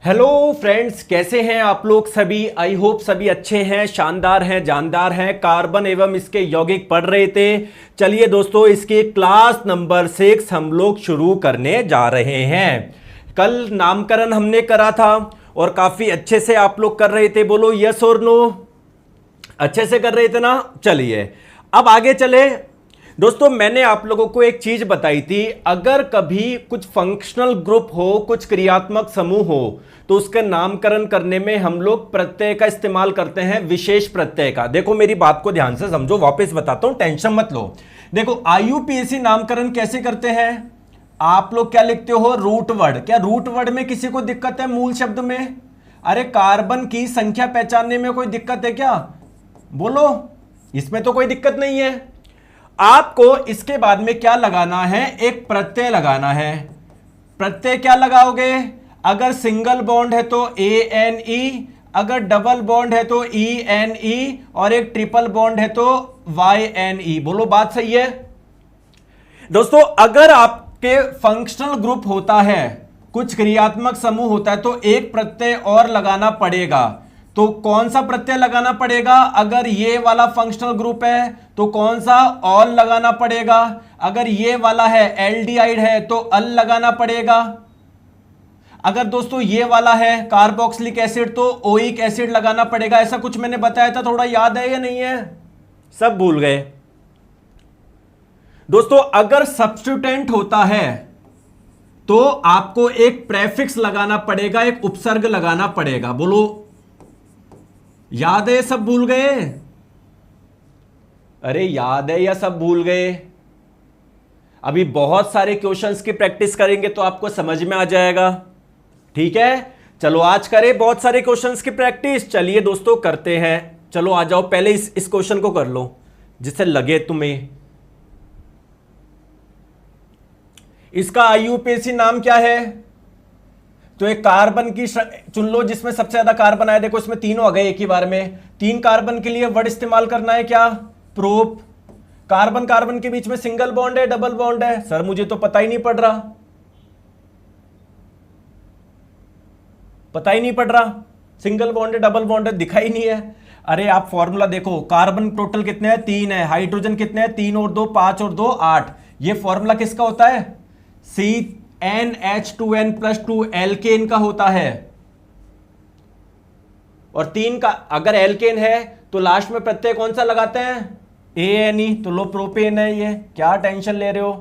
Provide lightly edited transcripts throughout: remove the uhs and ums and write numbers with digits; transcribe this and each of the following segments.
Hello friends, कैसे हैं आप लोग सभी। आई होप सभी अच्छे हैं, शानदार हैं, जानदार हैं। कार्बन एवं इसके यौगिक पढ़ रहे थे। चलिए दोस्तों, इसकी क्लास नंबर 6 हम लोग शुरू करने जा रहे हैं। कल नामकरण हमने करा था और काफी अच्छे से आप लोग कर रहे थे। बोलो यस और नो, अच्छे से कर रहे थे ना। चलिए अब आगे चले। दोस्तों, मैंने आप लोगों को एक चीज बताई थी, अगर कभी कुछ फंक्शनल ग्रुप हो, कुछ क्रियात्मक समूह हो, तो उसका नामकरण करने में हम लोग प्रत्यय का इस्तेमाल करते हैं, विशेष प्रत्यय का। देखो मेरी बात को ध्यान से समझो, वापस बताता हूं, टेंशन मत लो। देखो आईयूपीएसी नामकरण कैसे करते हैं। आप लोग क्या लिखते हो, रूट वर्ड। क्या रूट वर्ड में किसी को दिक्कत है मूल शब्द में? अरे कार्बन की संख्या पहचानने में कोई दिक्कत है क्या? बोलो, इसमें तो कोई दिक्कत नहीं है। आपको इसके बाद में क्या लगाना है, एक प्रत्यय लगाना है। प्रत्यय क्या लगाओगे? अगर सिंगल बॉन्ड है तो ए एन ई, अगर डबल बॉन्ड है तो ई एन ई, और एक ट्रिपल बॉन्ड है तो वाई एन ई। बोलो बात सही है? दोस्तों, अगर आपके फंक्शनल ग्रुप होता है, कुछ क्रियात्मक समूह होता है, तो एक प्रत्यय और लगाना पड़ेगा। तो कौन सा प्रत्यय लगाना पड़ेगा? अगर ये वाला फंक्शनल ग्रुप है तो कौन सा? ऑल लगाना पड़ेगा। अगर ये वाला है एल्डिहाइड है तो अल लगाना पड़ेगा। अगर दोस्तों ये वाला है कार्बोक्सिलिक एसिड तो ओइक एसिड लगाना पड़ेगा। ऐसा कुछ मैंने बताया था, थोड़ा याद है या नहीं है? सब भूल गए? दोस्तों, अगर सब्स्टिट्यूटेंट होता है तो आपको एक प्रेफिक्स लगाना पड़ेगा, एक उपसर्ग लगाना पड़ेगा। बोलो याद है? सब भूल गए? अरे याद है या सब भूल गए? अभी बहुत सारे क्वेश्चंस की प्रैक्टिस करेंगे तो आपको समझ में आ जाएगा। ठीक है, चलो आज करें बहुत सारे क्वेश्चंस की प्रैक्टिस। चलिए दोस्तों करते हैं। चलो आ जाओ, पहले इस क्वेश्चन को कर लो जिससे लगे तुम्हें। इसका आईयूपीएसी नाम क्या है? तो एक कार्बन की चुन लो जिसमें सबसे ज्यादा कार्बन आए। देखो इसमें तीनों आ गए एक ही बार में। 3 कार्बन के लिए वर्ड इस्तेमाल करना है क्या? प्रोप। कार्बन कार्बन के बीच में सिंगल बॉन्ड है, डबल बॉन्ड है? सर मुझे तो पता ही नहीं पड़ रहा, पता ही नहीं पड़ रहा। सिंगल बॉन्ड है, डबल बॉन्ड है, दिखा ही नहीं है। अरे आप फॉर्मूला देखो, कार्बन टोटल कितने हैं? 3 है। हाइड्रोजन कितने हैं? 3 और 2 5 और 2 8। ये फॉर्मूला किसका होता है? CnH2n+2 एल्केन का होता है। और 3 का अगर एल्केन है तो लास्ट में प्रत्यय कौन सा लगाते हैं? ANE। तो लो प्रोपेन है ये, क्या टेंशन ले रहे हो?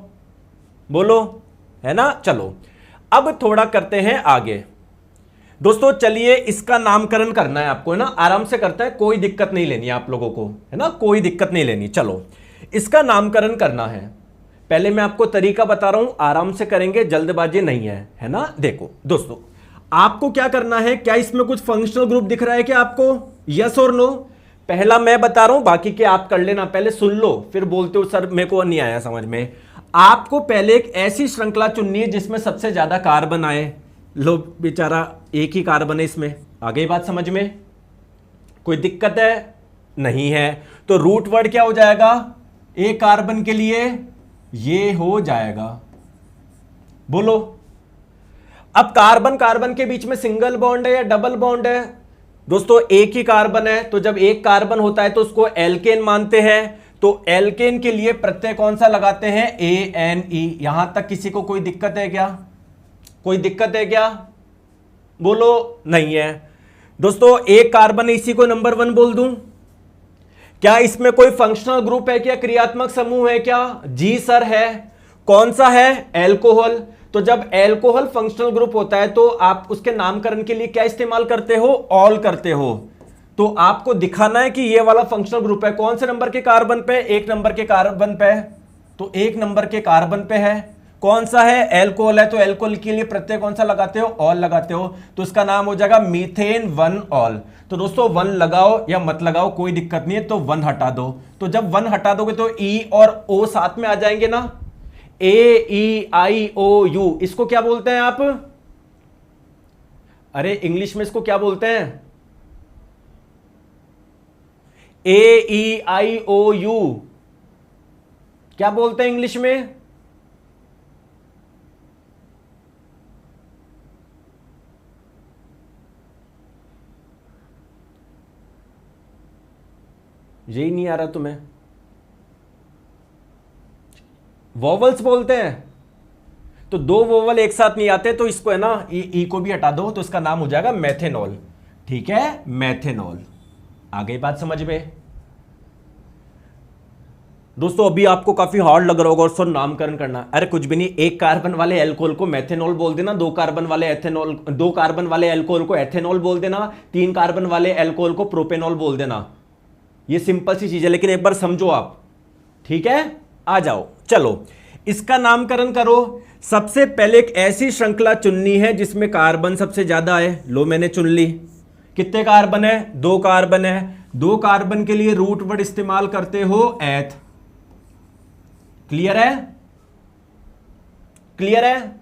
बोलो, है ना। चलो अब थोड़ा करते हैं आगे। दोस्तों चलिए, इसका नामकरण करना है आपको, है ना। आराम से करता है, कोई दिक्कत नहीं लेनी आप लोगों को, है ना, कोई दिक्कत नहीं लेनी। चलो इसका नामकरण करना है। पहले मैं आपको तरीका बता रहा हूं, आराम से करेंगे, जल्दबाजी नहीं है ना। देखो दोस्तों, आपको क्या करना है, क्या इसमें कुछ फंक्शनल ग्रुप दिख रहा है क्या आपको? यस और नो? पहला मैं बता रहा हूं, बाकी के आप कर लेना। पहले सुन लो, फिर बोलते हो सर मेरे को नहीं आया समझ में। आपको पहले एक ऐसी श्रृंखला चुननी है जिसमें सबसे ज्यादा कार्बन आए। लो बेचारा एक ही कार्बन है इसमें। आ गई बात समझ में? कोई दिक्कत है? नहीं है। तो रूट वर्ड क्या हो जाएगा? एक कार्बन के लिए ये हो जाएगा। बोलो, अब कार्बन कार्बन के बीच में सिंगल बॉन्ड है या डबल बॉन्ड है? दोस्तों एक ही कार्बन है, तो जब एक कार्बन होता है तो उसको एल्केन मानते हैं। तो एल्केन के लिए प्रत्यय कौन सा लगाते हैं? ANE। यहां तक किसी को कोई दिक्कत है क्या? कोई दिक्कत है क्या? बोलो नहीं है। दोस्तों एक कार्बन, इसी को नंबर 1 बोल दूं? क्या इसमें कोई फंक्शनल ग्रुप है क्या, क्रियात्मक समूह है क्या? जी सर है। कौन सा है? एल्कोहल। तो जब एल्कोहल फंक्शनल ग्रुप होता है तो आप उसके नामकरण के लिए क्या इस्तेमाल करते हो? ऑल करते हो। तो आपको दिखाना है कि ये वाला फंक्शनल ग्रुप है। कौन से नंबर के कार्बन पे? 1 नंबर के कार्बन पे। तो 1 नंबर के कार्बन पे है। कौन सा है? एल्कोहल है। तो एल्कोहल के लिए प्रत्यय कौन सा लगाते हो? ऑल लगाते हो। तो इसका नाम हो जाएगा मीथेन 1 ऑल। तो दोस्तों 1 लगाओ या मत लगाओ कोई दिक्कत नहीं है, तो 1 हटा दो। तो जब 1 हटा दोगे तो ई और ओ साथ में आ जाएंगे ना। AEIOU, इसको क्या बोलते हैं आप? अरे इंग्लिश में इसको क्या बोलते हैं? AEIOU क्या बोलते हैं इंग्लिश में? यही नहीं आ रहा तुम्हें? वोवल्स बोलते हैं, तो दो वोवल एक साथ नहीं आते, तो इसको है ना ई को भी हटा दो, तो इसका नाम हो जाएगा मेथेनॉल। ठीक है, मेथेनॉल। आ गई बात समझ में? दोस्तों अभी आपको काफी हार्ड लग रहा होगा और सर नामकरण करना, अरे कुछ भी नहीं, एक कार्बन वाले एल्कोहल को मेथेनॉल बोल देना, दो कार्बन वाले एल्कोहल को एथेनॉल बोल देना, 3 कार्बन वाले एल्कोहल को प्रोपेनॉल बोल देना। ये सिंपल सी चीज है, लेकिन एक बार समझो आप। ठीक है, आ जाओ, चलो इसका नामकरण करो। सबसे पहले एक ऐसी श्रृंखला चुननी है जिसमें कार्बन सबसे ज्यादा है। लो मैंने चुन ली। कितने कार्बन है? 2 कार्बन है। 2 कार्बन के लिए रूट वर्ड इस्तेमाल करते हो एथ। क्लियर है? क्लियर है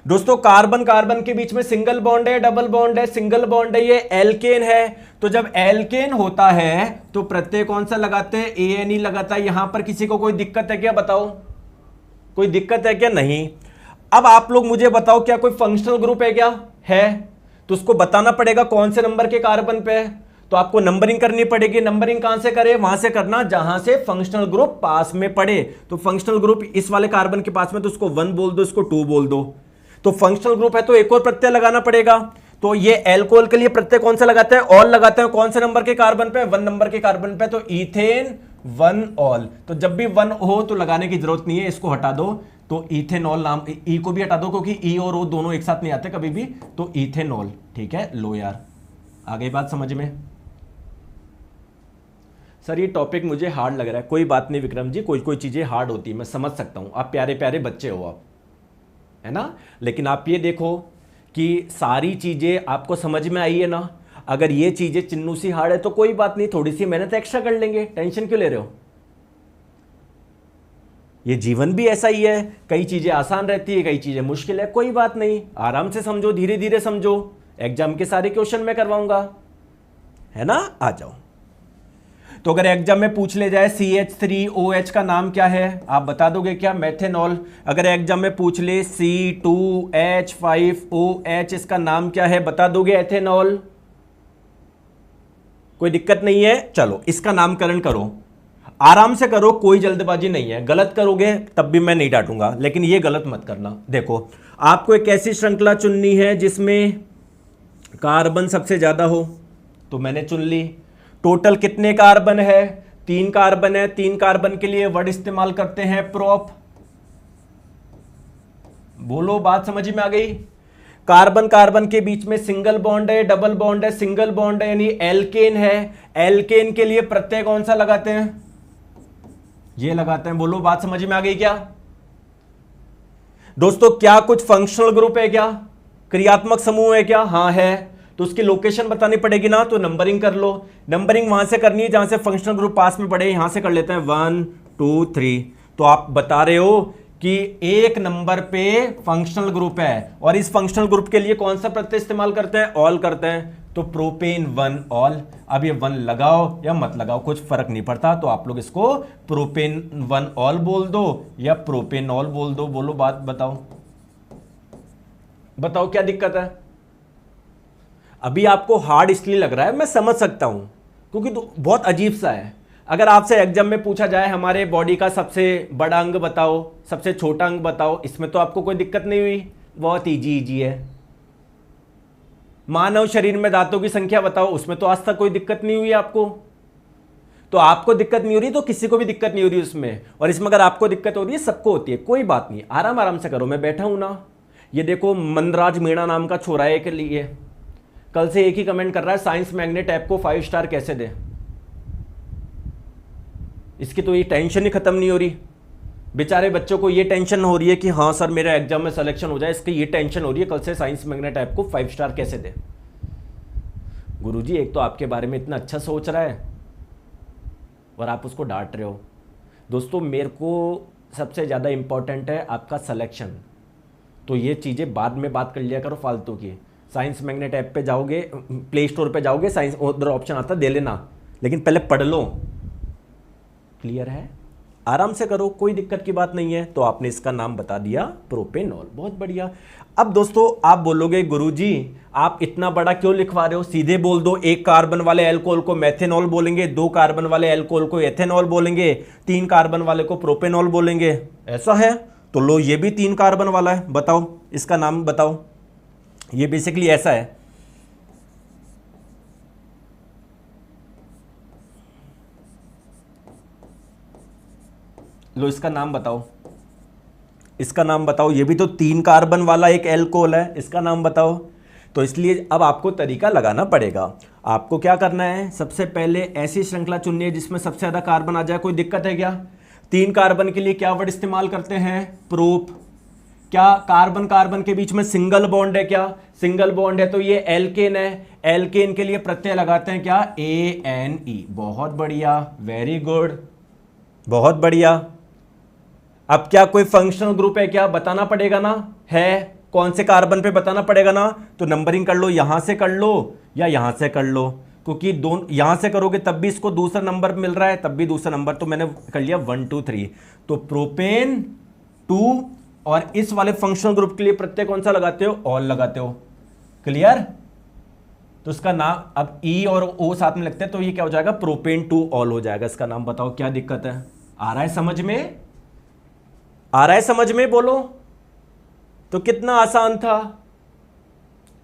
दोस्तों? कार्बन कार्बन के बीच में सिंगल बॉन्ड है, डबल बॉन्ड है, सिंगल बॉन्ड है, ये एल्केन है। तो जब एल्केन होता है तो प्रत्यय कौन सा लगाते हैं? ANE लगाता है। यहां पर किसी को कोई दिक्कत है क्या? बताओ, कोई दिक्कत है क्या? नहीं। अब आप लोग मुझे बताओ, क्या कोई फंक्शनल ग्रुप है क्या? है, तो उसको बताना पड़ेगा कौन से नंबर के कार्बन पे है। तो आपको नंबरिंग करनी पड़ेगी। नंबरिंग कहां से करें? वहां से करना जहां से फंक्शनल ग्रुप पास में पड़े। तो फंक्शनल ग्रुप इस वाले कार्बन के पास में, तो उसको 1 बोल दो, इसको 2 बोल दो। तो फंक्शनल ग्रुप है तो एक और प्रत्यय लगाना पड़ेगा। तो ये एल्कोहल के लिए प्रत्यय कौन सा लगाते हैं? ऑल लगाते हैं। कौन से नंबर के कार्बन पे? 1 नंबर के कार्बन पे। तो इथेन 1 ऑल। तो जब भी 1 हो तो लगाने की जरूरत नहीं है, इसको हटा दो। तो इथेनॉल नाम, ई को भी हटा दो क्योंकि ई और ओ दोनों एक साथ नहीं आते कभी भी। तो इथेनॉल। ठीक है, लो यार, आ गई बात समझ में? सर ये टॉपिक मुझे हार्ड लग रहा है। कोई बात नहीं विक्रम जी, कोई कोई चीजें हार्ड होती है, मैं समझ सकता हूं। आप प्यारे प्यारे बच्चे हो आप, है ना? लेकिन आप ये देखो कि सारी चीजें आपको समझ में आई है ना। अगर ये चीजें चिन्नू सी हार्ड है तो कोई बात नहीं, थोड़ी सी मेहनत एक्स्ट्रा कर लेंगे, टेंशन क्यों ले रहे हो? ये जीवन भी ऐसा ही है, कई चीजें आसान रहती है, कई चीजें मुश्किल है। कोई बात नहीं, आराम से समझो, धीरे धीरे समझो। एग्जाम के सारे क्वेश्चन मैं करवाऊंगा, है ना? आ जाओ। तो अगर एग्जाम में पूछ ले जाए CH3OH का नाम क्या है, आप बता दोगे क्या? मेथेनॉल। अगर एग्जाम में पूछ ले C2H5OH इसका नाम क्या है, बता दोगे? एथेनॉल। कोई दिक्कत नहीं है। चलो इसका नामकरण करो, आराम से करो, कोई जल्दबाजी नहीं है। गलत करोगे तब भी मैं नहीं डांटूंगा, लेकिन ये गलत मत करना। देखो आपको एक ऐसी श्रृंखला चुननी है जिसमें कार्बन सबसे ज्यादा हो, तो मैंने चुन ली। टोटल कितने कार्बन है? 3 कार्बन है। 3 कार्बन के लिए वर्ड इस्तेमाल करते हैं प्रोप। बोलो, बात समझ में आ गई? कार्बन कार्बन के बीच में सिंगल बॉन्ड है, डबल बॉन्ड है, सिंगल बॉन्ड है, यानी एल्केन है। एल्केन के लिए प्रत्यय कौन सा लगाते हैं? ये लगाते हैं। बोलो, बात समझ में आ गई क्या? दोस्तों क्या कुछ फंक्शनल ग्रुप है क्या? क्रियात्मक समूह है क्या? हाँ है। तो उसकी लोकेशन बतानी पड़ेगी ना, तो नंबरिंग कर लो। नंबरिंग वहां से करनी है जहां से फंक्शनल ग्रुप पास में पड़े। यहां से कर लेते हैं 1 2 3। तो आप बता रहे हो कि 1 नंबर पे फंक्शनल ग्रुप है, और इस फंक्शनल ग्रुप के लिए कौन सा प्रत्यय इस्तेमाल करते हैं? ऑल करते हैं। तो प्रोपेन 1 ऑल। अब ये 1 लगाओ या मत लगाओ, कुछ फर्क नहीं पड़ता। तो आप लोग इसको प्रोपेन 1 ऑल बोल दो या प्रोपेनॉल बोल दो। बोलो, बात बताओ, बताओ क्या दिक्कत है? अभी आपको हार्ड इसलिए लग रहा है, मैं समझ सकता हूं, क्योंकि तो बहुत अजीब सा है। अगर आपसे एग्जाम में पूछा जाए हमारे बॉडी का सबसे बड़ा अंग बताओ, सबसे छोटा अंग बताओ, इसमें तो आपको कोई दिक्कत नहीं हुई, बहुत इजी है। मानव शरीर में दांतों की संख्या बताओ, उसमें तो आज तक कोई दिक्कत नहीं हुई आपको। तो आपको दिक्कत नहीं हो रही तो किसी को भी दिक्कत नहीं हो रही उसमें। और इसमें अगर आपको दिक्कत हो रही है, सबको होती है, कोई बात नहीं, आराम आराम से करो। मैं बैठा हूं ना। ये देखो मनराज मीणा नाम का छोरा है के लिए, कल से एक ही कमेंट कर रहा है, साइंस मैग्नेट ऐप को 5 स्टार कैसे दे। इसकी तो ये टेंशन ही खत्म नहीं हो रही। बेचारे बच्चों को ये टेंशन हो रही है कि हाँ सर मेरा एग्जाम में सिलेक्शन हो जाए, इसकी ये टेंशन हो रही है कल से साइंस मैग्नेट ऐप को 5 स्टार कैसे दे। गुरुजी एक तो आपके बारे में इतना अच्छा सोच रहा है और आप उसको डांट रहे हो। दोस्तों मेरे को सबसे ज़्यादा इंपॉर्टेंट है आपका सिलेक्शन। तो ये चीज़ें बाद में बात कर लिया करो फालतू की। साइंस मैग्नेट ऐप पे जाओगे, प्ले स्टोर पे जाओगे, साइंस उधर ऑप्शन आता दे लेना, लेकिन पहले पढ़ लो। क्लियर है? आराम से करो, कोई दिक्कत की बात नहीं है। तो आपने इसका नाम बता दिया प्रोपेनॉल, बहुत बढ़िया। अब दोस्तों आप बोलोगे गुरुजी आप इतना बड़ा क्यों लिखवा रहे हो, सीधे बोल दो, एक कार्बन वाले एल्कोहल को मेथेनॉल बोलेंगे, दो कार्बन वाले एल्कोहल को एथेनॉल बोलेंगे, तीन कार्बन वाले को प्रोपेनॉल बोलेंगे, ऐसा है। तो लो ये भी तीन कार्बन वाला है, बताओ इसका नाम बताओ। ये बेसिकली ऐसा है, लो इसका नाम बताओ, इसका नाम बताओ। ये भी तो तीन कार्बन वाला एक एल्कोहल है, इसका नाम बताओ। तो इसलिए अब आपको तरीका लगाना पड़ेगा। आपको क्या करना है, सबसे पहले ऐसी श्रृंखला चुननी है जिसमें सबसे ज्यादा कार्बन आ जाए। कोई दिक्कत है क्या? तीन कार्बन के लिए क्या वर्ड इस्तेमाल करते हैं? प्रोप। क्या कार्बन कार्बन के बीच में सिंगल बॉन्ड है? क्या सिंगल बॉन्ड है? तो ये एल्केन है, एल्केन के लिए प्रत्यय लगाते हैं क्या? ANE। बहुत बढ़िया, वेरी गुड, बहुत बढ़िया। अब क्या कोई फंक्शनल ग्रुप है क्या? बताना पड़ेगा ना, है कौन से कार्बन पे बताना पड़ेगा ना। तो नंबरिंग कर लो, यहां से कर लो या यहां से कर लो, क्योंकि दोनों यहां से करोगे तब भी इसको दूसरा नंबर मिल रहा है, तब भी दूसरा नंबर। तो मैंने कर लिया 1 2 3। तो प्रोपेन 2, और इस वाले फंक्शनल ग्रुप के लिए प्रत्यय कौन सा लगाते हो? ऑल लगाते हो। क्लियर? तो इसका नाम अब E और O साथ में लगते हैं, तो ये क्या हो जाएगा? प्रोपेन 2 ऑल हो जाएगा। इसका नाम बताओ, क्या दिक्कत है? आ रहा है समझ में? आ रहा है समझ में? बोलो। तो कितना आसान था।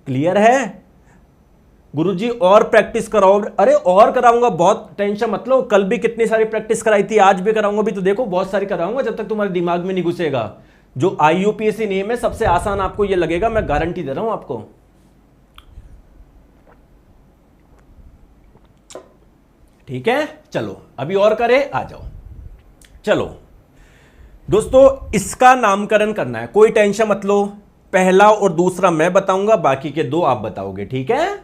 क्लियर है? गुरुजी और प्रैक्टिस कराओ। अरे और कराऊंगा, बहुत टेंशन मत लो। कल भी कितनी सारी प्रैक्टिस कराई थी, आज भी कराऊंगा। भी तो देखो बहुत सारी कराऊंगा, जब तक तुम्हारे दिमाग में नहीं घुसेगा। जो IUPAC नेम है सबसे आसान आपको ये लगेगा, मैं गारंटी दे रहा हूं आपको। ठीक है, चलो अभी और करें, आ जाओ। चलो दोस्तों इसका नामकरण करना है, कोई टेंशन मत लो। पहला और दूसरा मैं बताऊंगा, बाकी के दो आप बताओगे। ठीक है?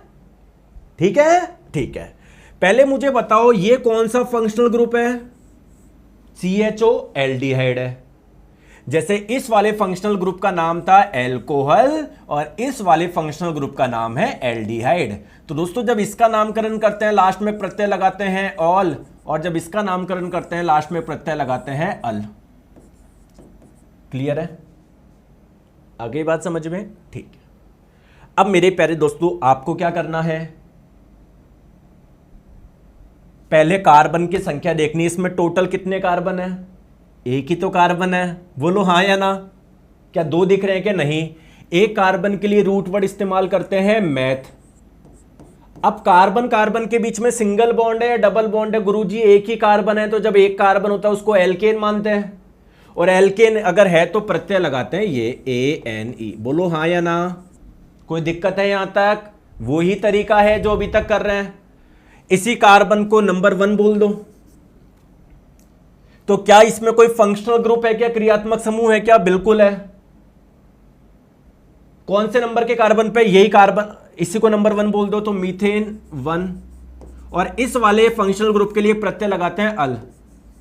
ठीक है, ठीक है। पहले मुझे बताओ ये कौन सा फंक्शनल ग्रुप है? CHO, एल्डिहाइड है। जैसे इस वाले फंक्शनल ग्रुप का नाम था एल्कोहल और इस वाले फंक्शनल ग्रुप का नाम है एल्डिहाइड। तो दोस्तों जब इसका नामकरण करते हैं लास्ट में प्रत्यय लगाते हैं ऑल, और जब इसका नामकरण करते हैं लास्ट में प्रत्यय लगाते हैं अल। क्लियर है? आगे बात समझ में? ठीक है। अब मेरे प्यारे दोस्तों आपको क्या करना है, पहले कार्बन की संख्या देखनी। इसमें टोटल कितने कार्बन है? एक ही तो कार्बन है, बोलो हाँ या ना। क्या दो दिख रहे हैं कि नहीं? एक कार्बन के लिए रूट वर्ड इस्तेमाल करते हैं मैथ। अब कार्बन कार्बन के बीच में सिंगल बॉन्ड है या डबल बॉन्ड है? गुरुजी एक ही कार्बन है, तो जब एक कार्बन होता है उसको एल्केन मानते हैं, और एल्केन अगर है तो प्रत्यय लगाते हैं ये ANE। बोलो हाँ या ना। कोई दिक्कत है यहां तक? वही तरीका है जो अभी तक कर रहे हैं। इसी कार्बन को नंबर 1 बोल दो। तो क्या इसमें कोई फंक्शनल ग्रुप है क्या? क्रियात्मक समूह है क्या? बिल्कुल है। कौन से नंबर के कार्बन पे? यही कार्बन, इसी को नंबर 1 बोल दो, तो मीथेन 1। और इस वाले फंक्शनल ग्रुप के लिए प्रत्यय लगाते हैं अल,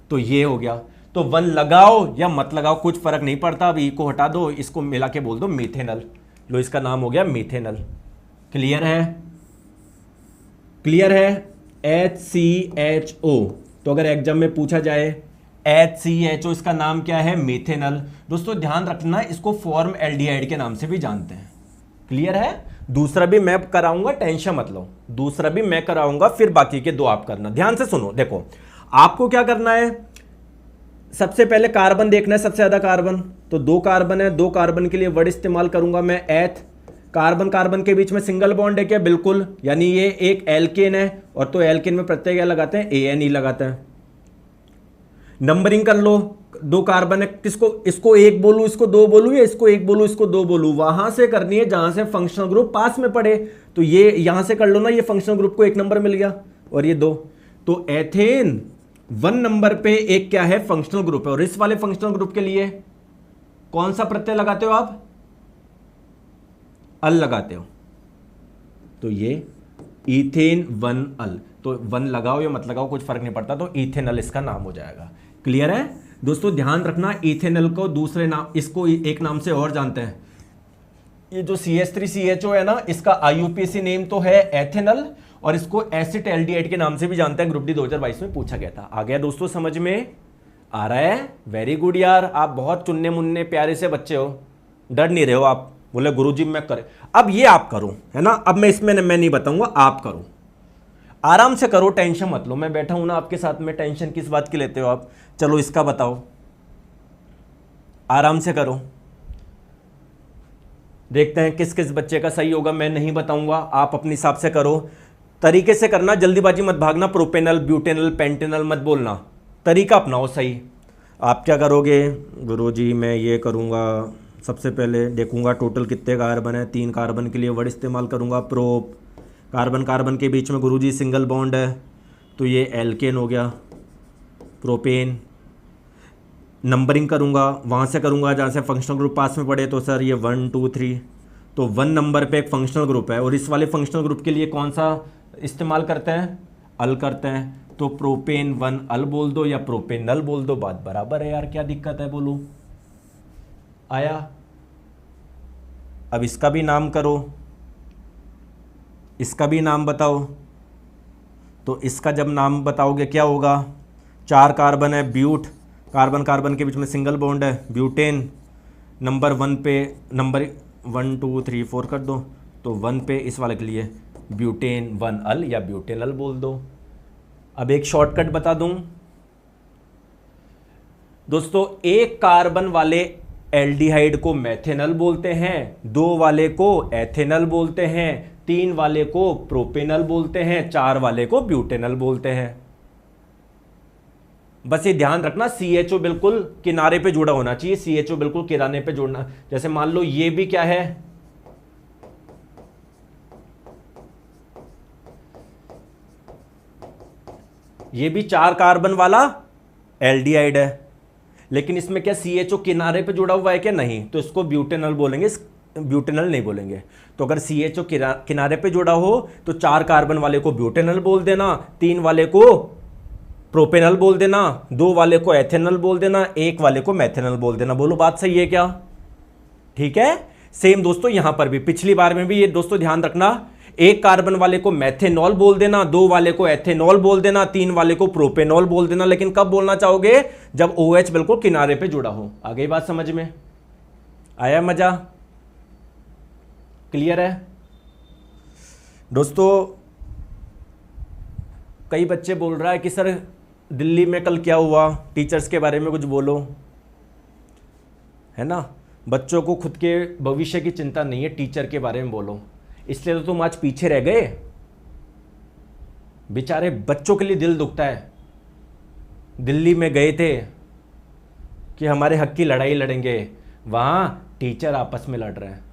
तो ये हो गया। तो 1 लगाओ या मत लगाओ कुछ फर्क नहीं पड़ता। अब E को हटा दो, इसको मिला के बोल दो मीथेनल। लो इसका नाम हो गया मीथेनल। क्लियर है? क्लियर है? HCHO। तो अगर एग्जाम में पूछा जाए HCHO इसका नाम क्या है? मीथेनल। दोस्तों ध्यान रखना इसको फॉर्म एल्डिहाइड के नाम से भी जानते हैं। क्लियर है? दूसरा भी मैं कराऊंगा, टेंशन मत लो। दूसरा भी मैं कराऊंगा, फिर बाकी के दो आप करना। ध्यान से सुनो। देखो आपको क्या करना है, सबसे पहले कार्बन देखना है, सबसे ज्यादा कार्बन। तो 2 कार्बन है, 2 कार्बन के लिए वर्ड इस्तेमाल करूंगा मैं एथ। कार्बन कार्बन के बीच में सिंगल बॉन्ड है क्या? बिल्कुल, यानी ये एक एल्केन है, और तो एल्केन में प्रत्यय क्या लगाते हैं? ANE लगाते हैं। नंबरिंग कर लो, 2 कार्बन है, किसको, इसको 1 बोलूं, इसको 2 बोलूं, या इसको 1 बोलूं, इसको 2 बोलूं? वहां से करनी है जहां से फंक्शनल ग्रुप पास में पड़े। तो ये यहां से कर लो ना, ये फंक्शनल ग्रुप को 1 नंबर मिल गया, और ये 2। तो एथेन 1 नंबर पे एक क्या है? फंक्शनल ग्रुप है। और इस वाले फंक्शनल ग्रुप के लिए कौन सा प्रत्यय लगाते हो आप? अल लगाते हो। तो ये इथेन 1 अल। तो 1 लगाओ या मत लगाओ कुछ फर्क नहीं पड़ता, तो इथेनल इसका नाम हो जाएगा। क्लियर है? दोस्तों ध्यान रखना, इथेनल को दूसरे नाम, इसको एक नाम से और जानते हैं। ये जो CH3CHO है ना, इसका IUPAC नेम तो है एथेनल, और इसको एसिड एल्डिहाइड के नाम से भी जानते हैं। ग्रुप डी 2022 में पूछा गया था। आ गया दोस्तों समझ में? आ रहा है? वेरी गुड यार, आप बहुत चुन्ने मुन्ने प्यारे से बच्चे हो, डर नहीं रहे हो आप। बोले गुरुजी मैं करे, अब ये आप करो, है ना। अब मैं इसमें मैं नहीं बताऊंगा, आप करो, आराम से करो, टेंशन मत लो। मैं बैठा हूं ना आपके साथ में, टेंशन किस बात की लेते हो आप। चलो इसका बताओ, आराम से करो, देखते हैं किस किस बच्चे का सही होगा। मैं नहीं बताऊंगा, आप अपने हिसाब से करो, तरीके से करना, जल्दीबाजी मत भागना, प्रोपेनल ब्यूटेनल पेंटेनल मत बोलना, तरीका अपनाओ सही। आप क्या करोगे? गुरुजी मैं ये करूँगा, सबसे पहले देखूंगा टोटल कितने कार्बन है, 3 कार्बन के लिए वर्ड इस्तेमाल करूँगा प्रोप। कार्बन कार्बन के बीच में गुरुजी सिंगल बॉन्ड है, तो ये एल्केन हो गया, प्रोपेन। नंबरिंग करूँगा, वहाँ से करूँगा जहाँ से फंक्शनल ग्रुप पास में पड़े, तो सर ये 1 2 3, तो 1 नंबर पे एक फंक्शनल ग्रुप है, और इस वाले फंक्शनल ग्रुप के लिए कौन सा इस्तेमाल करते हैं? अल करते हैं, तो प्रोपेन 1 अल बोल दो या प्रोपेनल बोल दो, बात बराबर है यार, क्या दिक्कत है बोलो। आया? अब इसका भी नाम करो, इसका भी नाम बताओ। तो इसका जब नाम बताओगे क्या होगा? 4 कार्बन है, ब्यूट, कार्बन कार्बन के बीच में सिंगल बॉन्ड है, ब्यूटेन। नंबर 1 पे, नंबर 1 2 3 4 कर दो, तो 1 पे इस वाले के लिए ब्यूटेन 1 अल या ब्यूटेनल बोल दो। अब एक शॉर्टकट बता दूं दोस्तों, 1 कार्बन वाले एल्डिहाइड को मेथेनल बोलते हैं, 2 वाले को एथेनल बोलते हैं, 3 वाले को प्रोपेनल बोलते हैं, 4 वाले को ब्यूटेनल बोलते हैं। बस ये ध्यान रखना, CHO बिल्कुल किनारे पे जुड़ा होना चाहिए, CHO बिल्कुल किनारे पे जुड़ना। जैसे मान लो ये भी क्या है, ये भी 4 कार्बन वाला एल्डिहाइड है, लेकिन इसमें क्या CHO किनारे पे जुड़ा हुआ है क्या? नहीं, तो इसको ब्यूटेनल बोलेंगे, ब्यूटेनल नहीं बोलेंगे। तो अगर CHO किनारे पे जुड़ा हो तो 4 कार्बन वाले को ब्यूटेनल बोल देना, 3 वाले को प्रोपेनल बोल देना, 2 वाले को एथेनल बोल देना, 1 वाले को मेथेनल बोल देना। बोलो बात सही है क्या? ठीक है। सेम दोस्तों यहां पर भी, पिछली बार में भी ये दोस्तों ध्यान रखना, 1 कार्बन वाले को मेथेनॉल बोल देना, 2 वाले को एथेनॉल बोल देना, 3 वाले को प्रोपेनॉल बोल देना। लेकिन कब बोलना चाहोगे? जब OH बिल्कुल किनारे पे जुड़ा हो। आ गई बात समझ में? आया मजा? क्लियर है दोस्तों? कई बच्चे बोल रहा है कि सर दिल्ली में कल क्या हुआ, टीचर्स के बारे में कुछ बोलो, है ना। बच्चों को खुद के भविष्य की चिंता नहीं है, टीचर के बारे में बोलो, इसलिए तो तुम आज पीछे रह गए। बेचारे बच्चों के लिए दिल दुखता है। दिल्ली में गए थे कि हमारे हक की लड़ाई लड़ेंगे, वहां टीचर आपस में लड़ रहे हैं।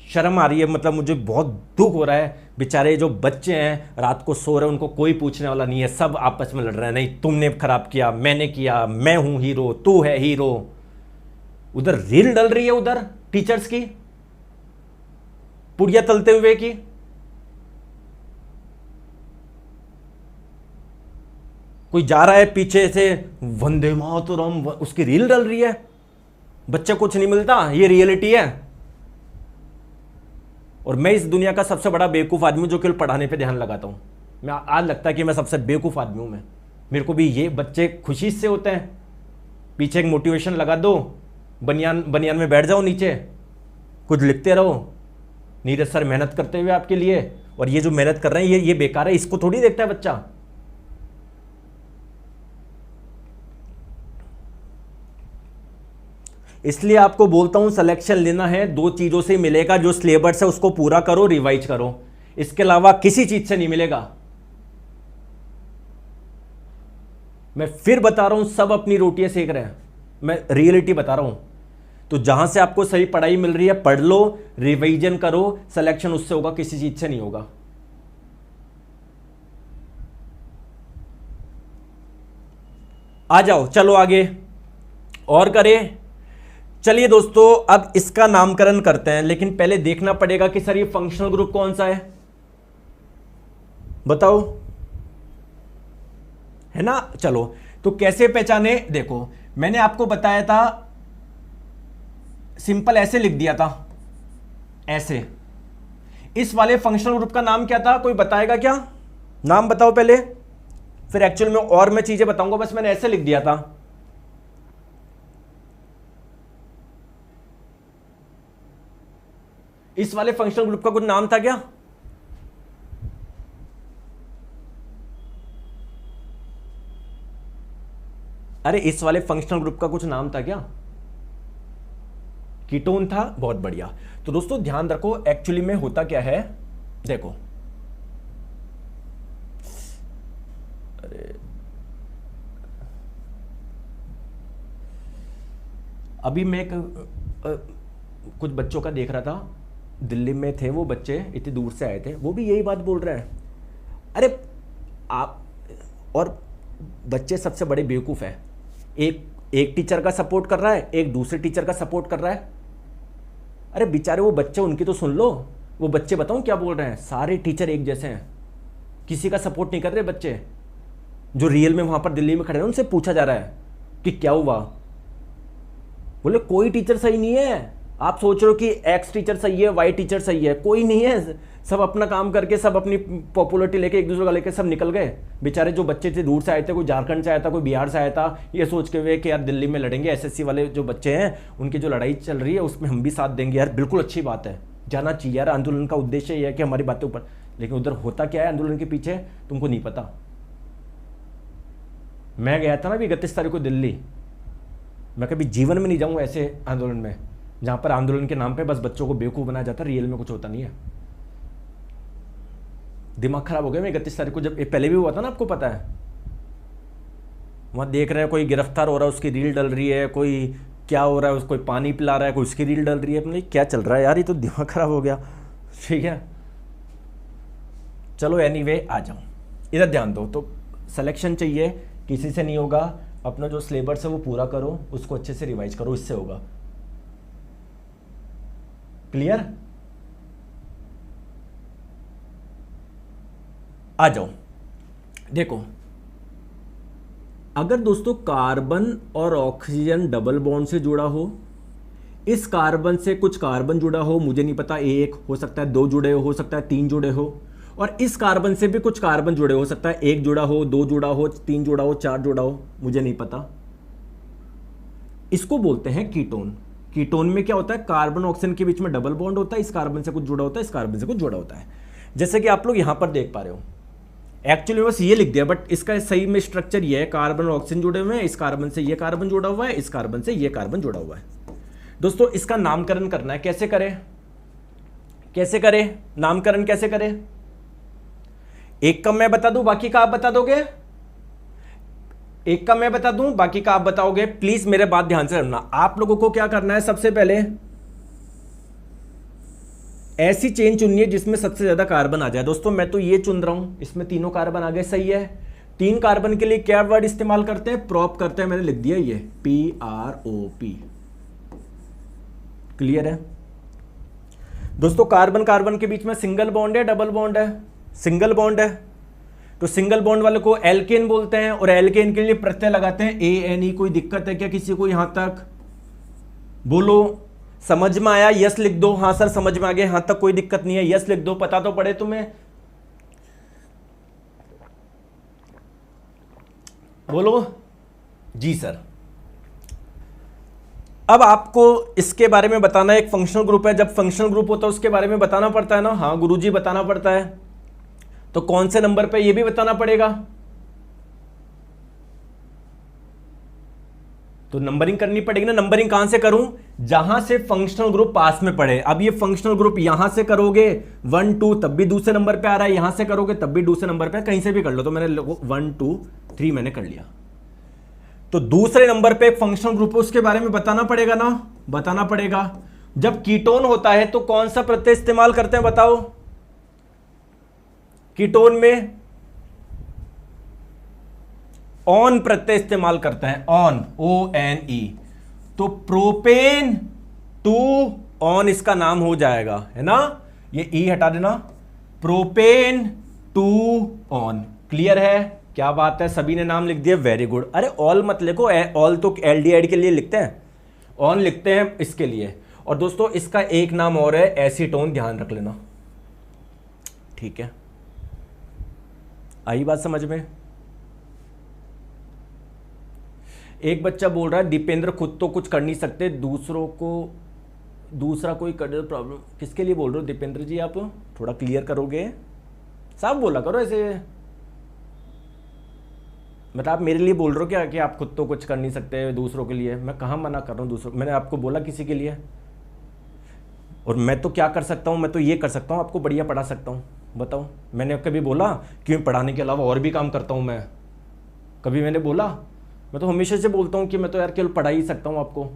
शर्म आ रही है, मतलब मुझे बहुत दुख हो रहा है। बेचारे जो बच्चे हैं रात को सो रहे हैं, उनको कोई पूछने वाला नहीं है, सब आपस में लड़ रहे हैं। नहीं तुमने खराब किया, मैंने किया, मैं हूं हीरो, तू है हीरो। उधर रील डल रही है, उधर टीचर्स की पुड़िया तलते हुए की। कोई जा रहा है पीछे से, वंदे मातरम, उसकी रील डल रही है। बच्चे कुछ नहीं मिलता, ये रियलिटी है। और मैं इस दुनिया का सबसे बड़ा बेवकूफ़ आदमी हूं जो केवल पढ़ाने पे ध्यान लगाता हूं। मैं आज लगता है कि मैं सबसे बेवकूफ़ आदमी हूं। मेरे को भी ये बच्चे खुशी से होते हैं। पीछे एक मोटिवेशन लगा दो, बनियान में बैठ जाओ नीचे, कुछ लिखते रहो, नीरज सर मेहनत करते हुए आपके लिए, और ये जो मेहनत कर रहे हैं ये बेकार है, इसको थोड़ी देखता है बच्चा। इसलिए आपको बोलता हूं सिलेक्शन लेना है 2 चीजों से मिलेगा, जो सिलेबस है उसको पूरा करो, रिवाइज करो, इसके अलावा किसी चीज से नहीं मिलेगा। मैं फिर बता रहा हूं, सब अपनी रोटियां सेक रहे हैं, मैं रियलिटी बता रहा हूं। तो जहां से आपको सही पढ़ाई मिल रही है पढ़ लो, रिवीजन करो, सिलेक्शन उससे होगा, किसी चीज से नहीं होगा। आ जाओ, चलो आगे और करें। चलिए दोस्तों, अब इसका नामकरण करते हैं, लेकिन पहले देखना पड़ेगा कि सर ये फंक्शनल ग्रुप कौन सा है, बताओ, है ना। चलो, तो कैसे पहचाने? देखो, मैंने आपको बताया था, सिंपल ऐसे लिख दिया था, ऐसे। इस वाले फंक्शनल ग्रुप का नाम क्या था? कोई बताएगा क्या? नाम बताओ पहले, फिर एक्चुअल में और मैं चीजें बताऊंगा। बस मैंने ऐसे लिख दिया था, इस वाले फंक्शनल ग्रुप का कुछ नाम था क्या? अरे इस वाले फंक्शनल ग्रुप का कुछ नाम था क्या? कीटोन था। बहुत बढ़िया। तो दोस्तों ध्यान रखो, एक्चुअली में होता क्या है, देखो, अरे अभी मैं कुछ बच्चों का देख रहा था, दिल्ली में थे वो बच्चे, इतनी दूर से आए थे, वो भी यही बात बोल रहे हैं। अरे आप और बच्चे सबसे बड़े बेवकूफ़ हैं। एक टीचर का सपोर्ट कर रहा है, एक दूसरे टीचर का सपोर्ट कर रहा है। अरे बेचारे वो बच्चे, उनकी तो सुन लो। वो बच्चे बताऊं क्या बोल रहे हैं, सारे टीचर एक जैसे हैं, किसी का सपोर्ट नहीं कर रहे बच्चे। जो रियल में वहां पर दिल्ली में खड़े हैं उनसे पूछा जा रहा है कि क्या हुआ, बोले कोई टीचर सही नहीं है। आप सोच रहे हो कि एक्स टीचर सही है, वाई टीचर सही है, कोई नहीं है। सब अपना काम करके, सब अपनी पॉपुलरिटी लेके, एक दूसरे का लेके सब निकल गए। बेचारे जो बच्चे थे दूर से आए थे, कोई झारखंड से आया था, कोई बिहार से आया था, ये सोच के हुए कि यार दिल्ली में लड़ेंगे, एसएससी वाले जो बच्चे हैं उनकी जो लड़ाई चल रही है उसमें हम भी साथ देंगे। यार बिल्कुल अच्छी बात है, जाना चाहिए यार। आंदोलन का उद्देश्य ये है कि हमारी बातें ऊपर, लेकिन उधर होता क्या है आंदोलन के पीछे तुमको नहीं पता। मैं गया था ना अभी 31 तारीख को दिल्ली, मैं कभी जीवन में नहीं जाऊंगा ऐसे आंदोलन में जहां पर आंदोलन के नाम पे बस बच्चों को बेवकूफ बनाया जाता है, रियल में कुछ होता नहीं है। दिमाग खराब हो गया। मैं 31 तारीख को, जब ये पहले भी हुआ था ना, आपको पता है, वहां देख रहे हैं कोई गिरफ्तार हो रहा है, उसकी रील डल रही है, कोई क्या हो रहा है, कोई पानी पिला रहा है, कोई उसकी रील डल रही है। अपने क्या चल रहा है यार, ये तो दिमाग खराब हो गया। ठीक है, चलो एनीवे आ जाओ, इधर ध्यान दो। तो सिलेक्शन चाहिए, किसी से नहीं होगा। अपना जो सिलेबस है वो पूरा करो, उसको अच्छे से रिवाइज करो, इससे होगा। क्लियर? आ जाओ। देखो, अगर दोस्तों कार्बन और ऑक्सीजन डबल बॉन्ड से जुड़ा हो, इस कार्बन से कुछ कार्बन जुड़ा हो, मुझे नहीं पता, एक हो सकता है, दो जुड़े हो सकता है, तीन जुड़े हो, और इस कार्बन से भी कुछ कार्बन जुड़े हो सकता है, एक जुड़ा हो, दो जुड़ा हो, तीन जुड़ा हो, चार जुड़ा हो, मुझे नहीं पता। इसको बोलते हैं कीटोन। कीटोन में क्या होता है, कार्बन ऑक्सीजन के बीच में डबल बॉन्ड होता है, इस कार्बन से कुछ जुड़ा होता है, इस कार्बन से कुछ जुड़ा होता है। जैसे कि आप लोग यहां पर देख पा रहे हो, एक्चुअली बस ये लिख दिया, बट इसका सही में स्ट्रक्चर ये है, कार्बन और ऑक्सीजन जुड़े हुए हैं, इस कार्बन से ये कार्बन जुड़ा हुआ है, इस कार्बन से ये कार्बन जुड़ा हुआ है। दोस्तों इसका नामकरण करना है, कैसे करें, कैसे करें नामकरण, कैसे करें? एक का मैं बता दूं, बाकी का आप बता दोगे? एक का मैं बता दूं, बाकी का आप बताओगे? प्लीज मेरे बात ध्यान से सुनना। आप लोगों को क्या करना है, सबसे पहले ऐसी चेन चुननी है जिसमें सबसे ज्यादा कार्बन आ जाए। दोस्तों मैं तो ये चुन रहा हूं, इसमें तीनों कार्बन आ गए, सही है। तीन कार्बन के लिए क्या वर्ड इस्तेमाल करते हैं, प्रोप करते हैं, मैंने लिख दिया ये PROP। क्लियर है दोस्तों? कार्बन कार्बन के बीच में सिंगल बॉन्ड है, डबल बॉन्ड है? सिंगल बॉन्ड है, तो सिंगल बॉन्ड वाले को एल्केन बोलते हैं, और एल्केन के लिए प्रत्यय लगाते हैं ANE। कोई दिक्कत है क्या किसी को यहां तक? बोलो, समझ में आया? यस लिख दो। हाँ सर समझ में आ गया, यहां तक कोई दिक्कत नहीं है, यस लिख दो। पता तो पड़े तुम्हें, बोलो जी सर। अब आपको इसके बारे में बताना है, एक फंक्शनल ग्रुप है, जब फंक्शनल ग्रुप होता है उसके बारे में बताना पड़ता है ना। हाँ गुरुजी बताना पड़ता है, तो कौन से नंबर पे ये भी बताना पड़ेगा। तो नंबरिंग करनी पड़ेगी ना। नंबरिंग कहां से करूं, जहां से फंक्शनल ग्रुप पास में पड़े। अब ये फंक्शनल ग्रुप यहां से करोगे 1 2 तब भी दूसरे नंबर पे आ रहा है, यहां से करोगे तब भी दूसरे नंबर पे, कहीं से भी कर लो। तो मैंने 1 2 3 मैंने कर लिया। तो दूसरे नंबर पे एक फंक्शनल ग्रुप है, उसके बारे में बताना पड़ेगा ना, बताना पड़ेगा। जब कीटोन होता है तो कौन सा प्रत्यय इस्तेमाल करते हैं बताओ? कीटोन में ऑन प्रत्यय इस्तेमाल करते हैं, ऑन, ONE। तो प्रोपेन टू ऑन इसका नाम हो जाएगा, है ना। ये ई हटा देना, प्रोपेन टू ऑन। क्लियर है? क्या बात है, सभी ने नाम लिख दिया, वेरी गुड। अरे ऑल मत लिखो, ऑल तो एल्डिहाइड के लिए लिखते हैं, ऑन लिखते हैं इसके लिए। और दोस्तों इसका एक नाम और है एसीटोन, ध्यान रख लेना, ठीक है। आई बात समझ में? एक बच्चा बोल रहा है दीपेंद्र खुद तो कुछ कर नहीं सकते, दूसरों को दूसरा कोई करियर प्रॉब्लम किसके लिए बोल रहे हो दीपेंद्र जी? आप थोड़ा क्लियर करोगे? साफ बोला करो ऐसे, मतलब आप मेरे लिए बोल रहे हो क्या कि आप खुद तो कुछ कर नहीं सकते दूसरों के लिए? मैं कहाँ मना कर रहा हूँ दूसरों, मैंने आपको बोला किसी के लिए? और मैं तो क्या कर सकता हूँ, मैं तो ये कर सकता हूँ, आपको बढ़िया पढ़ा सकता हूँ। बताओ, मैंने कभी बोला कि मैं पढ़ाने के अलावा और भी काम करता हूँ? मैं कभी मैंने बोला? मैं तो हमेशा से बोलता हूँ कि मैं तो यार केवल पढ़ा ही सकता हूँ आपको।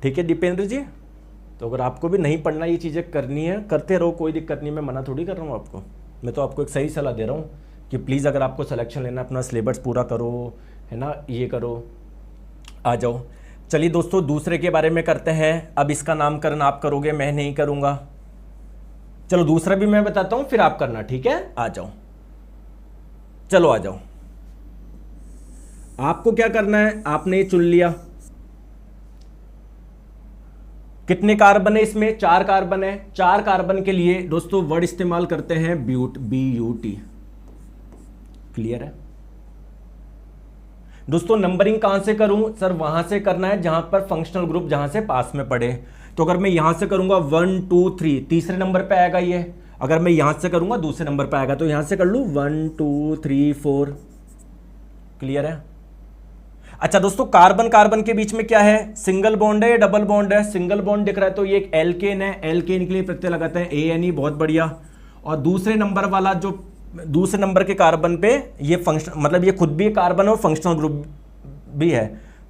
ठीक है दीपेंद्र जी, तो अगर आपको भी नहीं पढ़ना, ये चीज़ें करनी है, करते रहो, कोई दिक्कत नहीं, मैं मना थोड़ी कर रहा हूँ आपको। मैं तो आपको एक सही सलाह दे रहा हूँ कि प्लीज़ अगर आपको सिलेक्शन लेना अपना सिलेबस पूरा करो, है ना, ये करो, आ जाओ। चलिए दोस्तों, दूसरे के बारे में करते हैं। अब इसका नामकरण आप करोगे, मैं नहीं करूँगा। चलो दूसरा भी मैं बताता हूँ, फिर आप करना, ठीक है? आ जाओ, चलो आ जाओ। आपको क्या करना है, आपने चुन लिया। कितने कार्बन है इसमें? 4 कार्बन है। 4 कार्बन के लिए दोस्तों वर्ड इस्तेमाल करते हैं ब्यूट, BUT। क्लियर है दोस्तों? नंबरिंग कहां से करूं सर? वहां से करना है जहां पर फंक्शनल ग्रुप जहां से पास में पड़े। तो अगर मैं यहां से करूंगा 1 2 3, तीसरे नंबर पे आएगा ये। अगर मैं यहां से करूंगा दूसरे नंबर पे आएगा, तो यहां से कर लूं 1 2 3 4। क्लियर है? अच्छा दोस्तों, कार्बन कार्बन के बीच में क्या है? सिंगल बॉन्ड है या डबल बॉन्ड है? सिंगल बॉन्ड दिख रहा है, तो ये एक एल्केन है। एल्केन के लिए प्रत्यय लगाते हैं ANE, बहुत बढ़िया। और दूसरे नंबर वाला जो दूसरे नंबर के कार्बन पे ये फंक्शन, मतलब ये खुद भी कार्बन और फंक्शनल ग्रुप भी है,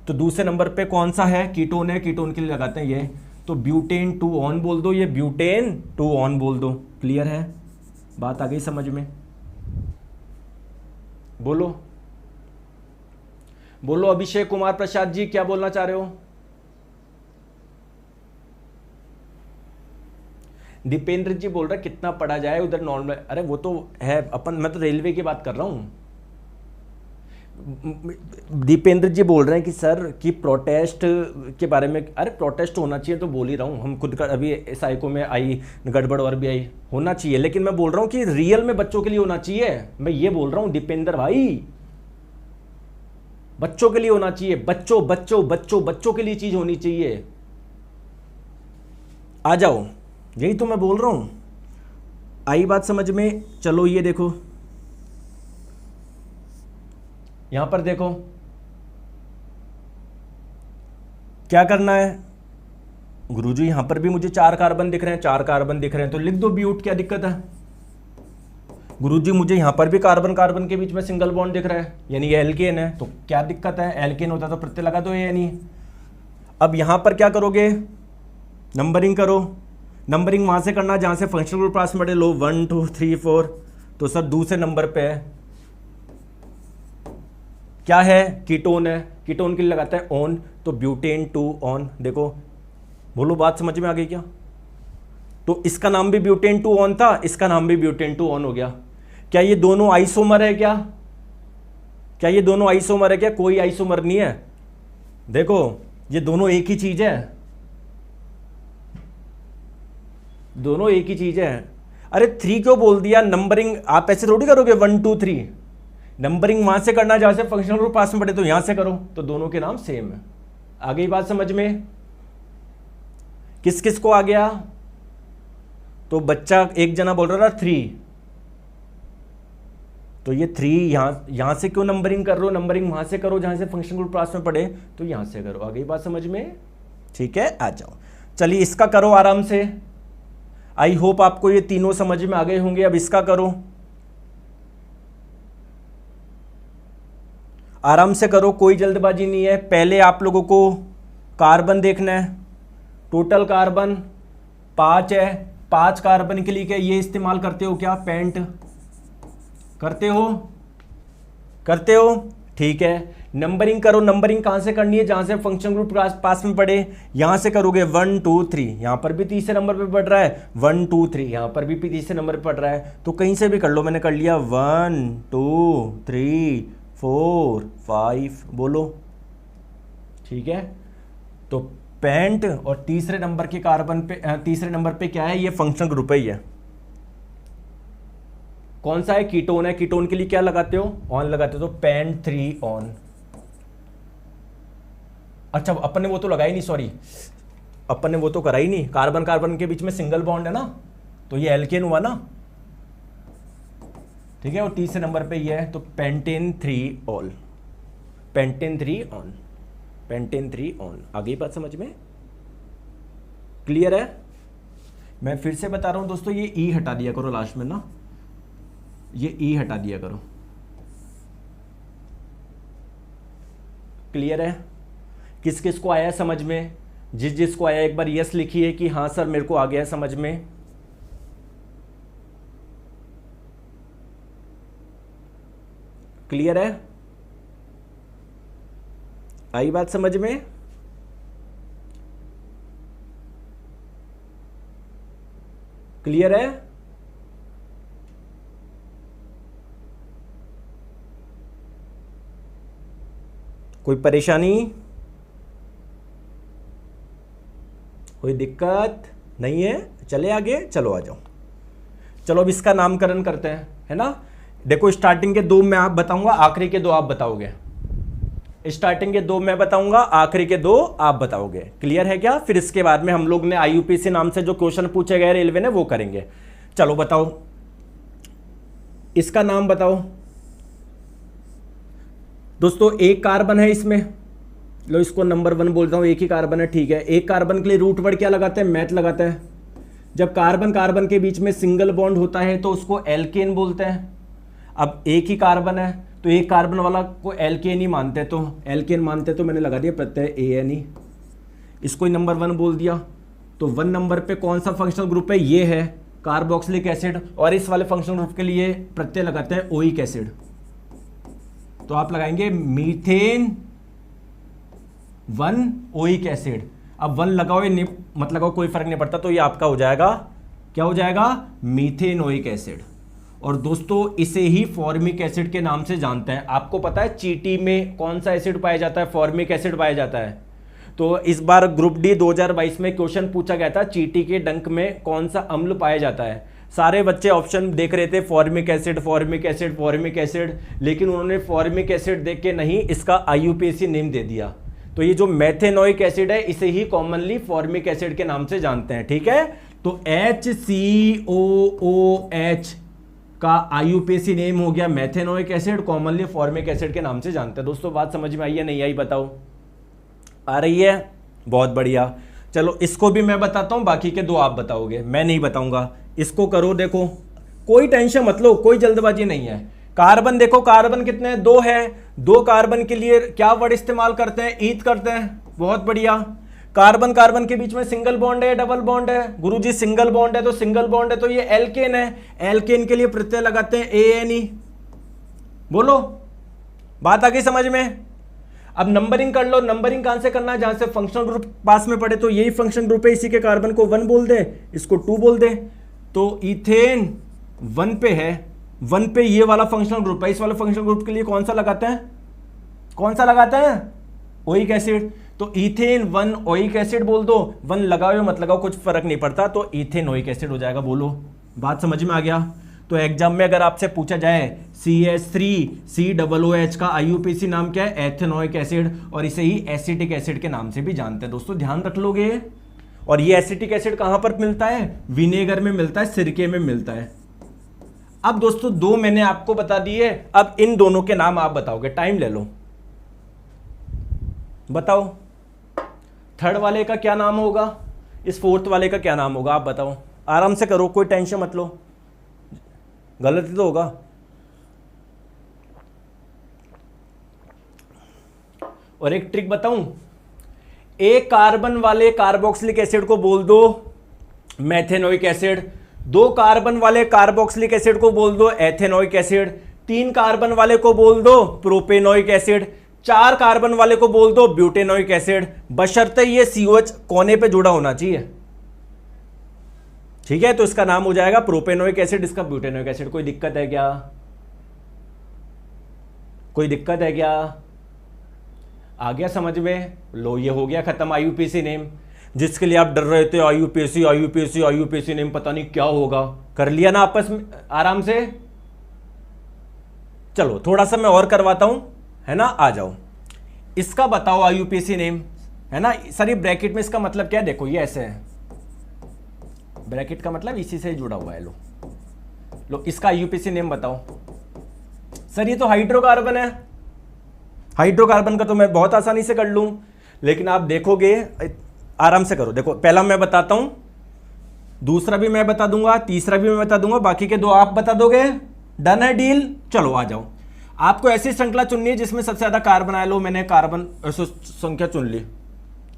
तो दूसरे नंबर पे कौन सा है? कीटोन है। कीटोन के लिए लगाते हैं ये, तो ब्यूटेन 2 ऑन बोल दो, ये ब्यूटेन 2 ऑन बोल दो। क्लियर है? बात आ गई समझ में? बोलो बोलो अभिषेक कुमार प्रसाद जी, क्या बोलना चाह रहे हो? दीपेंद्र जी बोल रहे कितना पढ़ा जाए उधर नॉर्मल। अरे वो तो है अपन, मैं तो रेलवे की बात कर रहा हूं। दीपेंद्र जी बोल रहे हैं कि सर कि प्रोटेस्ट के बारे में, अरे प्रोटेस्ट होना चाहिए तो बोल ही रहा हूँ। हम खुद का अभी साइको में आई गड़बड़ और भी आई, होना चाहिए, लेकिन मैं बोल रहा हूँ कि रियल में बच्चों के लिए होना चाहिए। मैं ये बोल रहा हूँ दीपेंद्र भाई, बच्चों के लिए होना चाहिए। बच्चों बच्चों बच्चों बच्चों के लिए चीज होनी चाहिए। आ जाओ, यही तो मैं बोल रहा हूं। आई बात समझ में? चलो ये देखो, यहां पर देखो क्या करना है। गुरुजी यहां पर भी मुझे 4 कार्बन दिख रहे हैं, 4 कार्बन दिख रहे हैं, तो लिख दो ब्यूट, क्या दिक्कत है? गुरुजी मुझे यहां पर भी कार्बन कार्बन के बीच में सिंगल बॉन्ड दिख रहा है, यानी ये एल्केन है, तो क्या दिक्कत है? एल्केन होता तो प्रत्यय लगा दो ये नहीं। अब यहां पर क्या करोगे? नंबरिंग करो। नंबरिंग वहां से करना जहां से फंक्शनल ग्रुप पास में पड़े। लो 1 2 3 4, तो सर दूसरे नंबर पे है, क्या है? कीटोन है। कीटोन के लिए लगाते हैं ऑन, तो ब्यूटेन 2 ऑन। देखो, बोलो बात समझ में आ गई क्या? तो इसका नाम भी ब्यूटेन 2 ऑन था, इसका नाम भी ब्यूटेन 2 ऑन हो गया। क्या ये दोनों आइसोमर है? क्या ये दोनों आइसोमर है? क्या कोई आइसोमर नहीं है। देखो ये दोनों एक ही चीज है, दोनों एक ही चीज है। अरे 3 क्यों बोल दिया? नंबरिंग आप ऐसे थोड़ी करोगे 1 2 3, नंबरिंग वहां से करना जहां से फंक्शनल ग्रुप पास में पड़े, तो यहां से करो, तो दोनों के नाम सेम है। आ गई बात समझ में? किस किस को आ गया? तो बच्चा एक जना बोल रहा था 3, तो ये 3 यहां से क्यों नंबरिंग कर रहे हो? नंबरिंग वहां से करो जहां से फंक्शन ग्रुप क्लास में पड़े, तो यहां से करो। आ गई बात समझ में? ठीक है, आ जाओ। चलिए इसका करो आराम से। आई होप आपको ये तीनों समझ में आ गए होंगे। अब इसका करो, आराम से करो, कोई जल्दबाजी नहीं है। पहले आप लोगों को कार्बन देखना है। टोटल कार्बन 5 है। 5 कार्बन के लिए क्या ये इस्तेमाल करते हो? क्या पेंट करते हो? करते हो, ठीक है। नंबरिंग करो। नंबरिंग कहां से करनी है? जहां से फंक्शन ग्रुप पास में पड़े, यहां से करोगे 1 2 3। यहां पर भी तीसरे नंबर पे पड़ रहा है 1 2 3, यहां पर भी तीसरे नंबर पे पड़ रहा है, तो कहीं से भी कर लो। मैंने कर लिया 1 2 3 4 5, बोलो, ठीक है। तो पेंट और तीसरे नंबर के कार्बन पे, तीसरे नंबर पे क्या है? ये फंक्शनल ग्रुप है। ये कौन सा है? कीटोन है। कीटोन के लिए क्या लगाते हो? ऑन लगाते हो, तो पेंट 3 ऑन। अच्छा अपन ने वो तो लगाई नहीं, सॉरी अपन ने वो तो करा ही नहीं, कार्बन कार्बन के बीच में सिंगल बॉन्ड है ना, तो ये एल्केन हुआ ना, ठीक है। और तीसरे नंबर पे ये है, तो pentane 3 all, pentane 3 on, pentane 3 on. आगे बात समझ में क्लियर है? मैं फिर से बता रहा हूं दोस्तों, ये ई हटा दिया करो लास्ट में ना, ये ई हटा दिया करो। क्लियर है? किस किस को आया समझ में? जिस जिसको आया एक बार यस लिखिए कि हाँ सर मेरे को आ गया समझ में। क्लियर है? आई बात समझ में? क्लियर है? कोई परेशानी, कोई दिक्कत नहीं है? चले आगे, चलो आ जाओ। चलो अब इसका नामकरण करते हैं, है ना। देखो स्टार्टिंग के 2 मैं आप बताऊंगा, आखिरी के 2 आप बताओगे। स्टार्टिंग के 2 मैं बताऊंगा, आखिरी के 2 आप बताओगे। क्लियर है क्या? फिर इसके बाद में हम लोग ने आईयूपीएसी नाम से जो क्वेश्चन पूछे गए रेलवे ने वो करेंगे। चलो बताओ, इसका नाम बताओ दोस्तों। एक कार्बन है इसमें, लो इसको नंबर 1 बोलता हूं, एक ही कार्बन है, ठीक है। एक कार्बन के लिए रूट वर्ड क्या लगाते हैं? मैथ लगाते हैं। जब कार्बन कार्बन के बीच में सिंगल बॉन्ड होता है तो उसको एल्केन बोलते हैं। अब एक ही कार्बन है तो एक कार्बन वाला को एल्केन ही मानते हैं, तो एल्केन मानते हैं, तो मैंने लगा दिया प्रत्यय ANE, इसको ही नंबर 1 बोल दिया। तो 1 नंबर पे कौन सा फंक्शनल ग्रुप है? ये है कार्बोक्सिलिक एसिड, और इस वाले फंक्शनल ग्रुप के लिए प्रत्यय लगाते हैं ओइक एसिड, तो आप लगाएंगे मीथेन 1 ओइक एसिड। अब 1 लगाओ या मत लगाओ कोई फर्क नहीं पड़ता, तो ये आपका हो जाएगा, क्या हो जाएगा? Methane oic acid. और दोस्तों इसे ही फॉर्मिक एसिड के नाम से जानते हैं। आपको पता है चींटी में कौन सा एसिड पाया जाता है? फॉर्मिक एसिड पाया जाता है। तो इस बार ग्रुप डी 2022 में क्वेश्चन पूछा गया था, चींटी के डंक में कौन सा अम्ल पाया जाता है। सारे बच्चे ऑप्शन देख रहे थे formic acid, formic acid, formic acid, लेकिन उन्होंने फॉर्मिक एसिड देख के नहीं इसका आईयूपीएसी नेम दे दिया। तो ये जो मेथेनोइक एसिड है इसे ही कॉमनली फॉर्मिक एसिड के नाम से जानते हैं, ठीक है। तो HCOOH का आईयूपीएसी नेम हो गया methanoic acid, commonly formic acid के नाम से जानते हैं। दोस्तों बात समझ में आई है नहीं आई बताओ? आ रही है? बहुत बढ़िया। चलो इसको भी मैं बताता हूं, बाकी के 2 आप बताओगे, मैं नहीं बताऊंगा। इसको करो, देखो कोई टेंशन मत लो, कोई जल्दबाजी नहीं है। कार्बन देखो, कार्बन कितने हैं? 2 है। 2 कार्बन के लिए क्या वर्ड इस्तेमाल करते हैं? ईथ करते हैं। बहुत बढ़िया। कार्बन कार्बन के बीच में सिंगल बॉन्ड है, डबल बॉन्ड है? गुरुजी सिंगल बॉन्ड है, तो सिंगल बॉन्ड है तो ये एल्केन है। एल्केन के लिए प्रत्यय लगाते हैं ANE। बोलो, बात आ गई समझ में? अब नंबरिंग कर लो। नंबरिंग कहां से करना है? जहां से फंक्शनल ग्रुप पास में पड़े, तो यही फंक्शन ग्रुप है, इसी के कार्बन को 1 बोल दे, इसको 2 बोल दे। तो इथेन 1 पे है, 1 पे ये वाला फंक्शनल ग्रुप है, इस वाले फंक्शनल ग्रुप के लिए कौन सा लगाते हैं? कौन सा लगाते हैं? Oic acid. तो इथेन 1 ओइक एसिड बोल दो, 1 लगाओ या मत लगाओ कुछ फर्क नहीं पड़ता, तो इथेन ओइक एसिड हो जाएगा। बोलो, बात समझ में आ गया? तो एग्जाम में अगर आपसे पूछा जाए CH3COOH का आईयूपीएसी नाम क्या है? एथेनोइक एसिड, और इसे ही एसिटिक एसिड के नाम से भी जानते हैं। दोस्तों ध्यान रख लोगे। और ये एसिटिक एसिड कहां पर मिलता है? विनेगर में मिलता है, सिरके में मिलता है। अब दोस्तों 2 मैंने आपको बता दिए, अब इन दोनों के नाम आप बताओगे, टाइम ले लो, बताओ। थर्ड वाले का क्या नाम होगा? इस फोर्थ वाले का क्या नाम होगा? आप बताओ, आराम से करो, कोई टेंशन मत लो, गलत ही तो होगा। और एक ट्रिक बताऊं, एक कार्बन वाले कार्बोक्सिलिक एसिड को बोल दो मेथेनोइक एसिड, 2 कार्बन वाले कार्बोक्सिलिक एसिड को बोल दो एथेनोइक एसिड, 3 कार्बन वाले को बोल दो प्रोपेनोइक एसिड, 4 कार्बन वाले को बोल दो ब्यूटेनोइक एसिड, बशर्ते ये COH कोने पे जुड़ा होना चाहिए, ठीक है। तो इसका नाम हो जाएगा प्रोपेनोइक एसिड, इसका ब्यूटेनोइक एसिड। कोई दिक्कत है क्या? कोई दिक्कत है क्या? आ गया समझ में? लो, ये हो गया खत्म आईयूपीएसी नेम, जिसके लिए आप डर रहे थे आईयूपीएसी आईयूपीएसी आईयूपीएसी नेम पता नहीं क्या होगा। कर लिया ना आपस में आराम से? चलो थोड़ा सा मैं और करवाता हूं, है ना। आ जाओ, इसका बताओ आईयूपीएसी नेम। है ना सर। ये ब्रैकेट में इसका मतलब क्या है, देखो ये ऐसे है, ब्रैकेट का मतलब इसी से जुड़ा हुआ है। लो इसका आईयूपीएसी नेम बताओ। सर ये तो हाइड्रोकार्बन है, हाइड्रोकार्बन का तो मैं बहुत आसानी से कर लूं, लेकिन आप देखोगे, आराम से करो। देखो पहला मैं बताता हूं, दूसरा भी मैं बता दूंगा, तीसरा भी मैं बता दूंगा, बाकी के दो आप बता दोगे। डन है डील? चलो आ जाओ। आपको ऐसी श्रृंखला चुननी है जिसमें सबसे ज्यादा कार्बन आए। लो मैंने कार्बन संख्या चुन ली।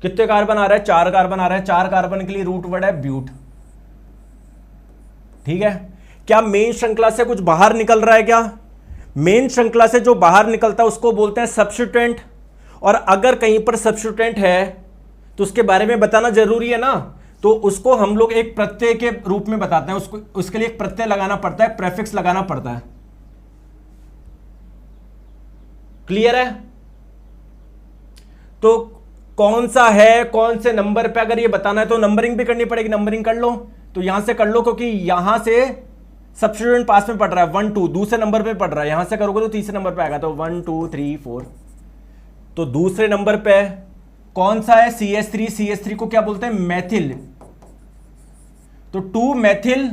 कितने कार्बन आ रहा है? 4 कार्बन आ रहा है। 4 कार्बन के लिए रूट वर्ड है ब्यूट। ठीक है, क्या मेन श्रृंखला से कुछ बाहर निकल रहा है? क्या मेन श्रृंखला से जो बाहर निकलता है उसको बोलते हैं सब्स्टिट्यूएंट। और अगर कहीं पर सब्स्टिट्यूएंट है तो उसके बारे में बताना जरूरी है ना, तो उसको हम लोग एक प्रत्यय के रूप में बताते हैं। उसको उसके लिए एक प्रत्यय लगाना पड़ता है, प्रेफिक्स लगाना पड़ता है। क्लियर है? तो कौन सा है, कौन से नंबर पे, अगर ये बताना है तो नंबरिंग भी करनी पड़ेगी। नंबरिंग कर लो, तो यहां से कर लो, क्योंकि यहां से सब्स्टिट्यूएंट पास में पड़ रहा है 1 2, दूसरे नंबर पे पड़ रहा है। यहां से करोगे तो तीसरे नंबर पे आएगा, तो 1 2 3 4। तो दूसरे नंबर पे कौन सा है? CH3। CH3 को क्या बोलते हैं? मेथिल। तो 2 मेथिल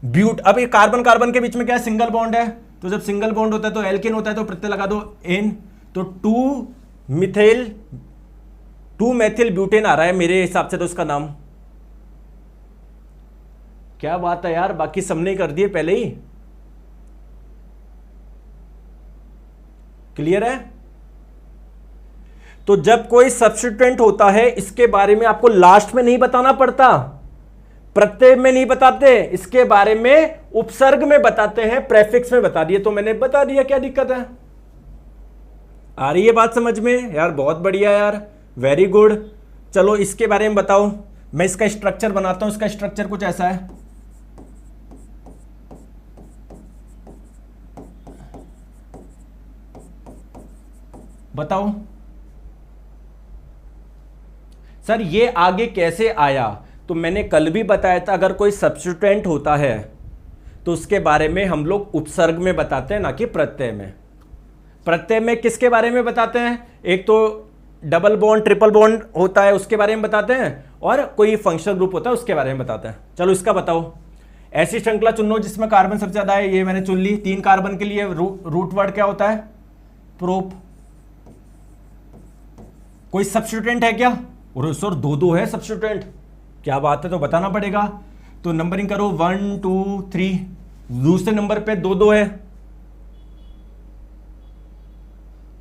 ब्यूट। अब ये कार्बन कार्बन के बीच में क्या है? सिंगल बॉन्ड है। तो जब सिंगल बॉन्ड होता है तो एल्केन होता है, तो प्रत्यय लगा दो एन। तो 2 मेथिल ब्यूटेन आ रहा है मेरे हिसाब से तो इसका नाम। क्या बात है यार, बाकी सबने कर दिए पहले ही। क्लियर है? तो जब कोई सब्स्टिट्यूएंट होता है इसके बारे में आपको लास्ट में नहीं बताना पड़ता, प्रत्यय में नहीं बताते, इसके बारे में उपसर्ग में बताते हैं, प्रेफिक्स में बता दिए। तो मैंने बता दिया, क्या दिक्कत है? आ रही है बात समझ में? यार बहुत बढ़िया यार, वेरी गुड। चलो इसके बारे में बताओ। मैं इसका स्ट्रक्चर बनाता हूं। इसका स्ट्रक्चर कुछ ऐसा है। बताओ सर ये आगे कैसे आया? तो मैंने कल भी बताया था, अगर कोई सब्स्टिट्यूएंट होता है तो उसके बारे में हम लोग उपसर्ग में बताते हैं, ना कि प्रत्यय में। प्रत्यय में किसके बारे में बताते हैं? एक तो डबल बॉन्ड, ट्रिपल बॉन्ड होता है उसके बारे में बताते हैं, और कोई फंक्शनल ग्रुप होता है उसके बारे में बताते हैं। चलो इसका बताओ। ऐसी श्रृंखला चुनो जिसमें कार्बन सबसे ज्यादा है। ये मैंने चुन ली। 3 कार्बन के लिए रूट वर्ड क्या होता है? प्रोप। कोई सब्स्टिट्यूएंट है क्या? और सर 2 है सब्स्टिट्यूएंट। क्या बात है, तो बताना पड़ेगा। तो नंबरिंग करो 1 2 3। दूसरे नंबर पे 2 है।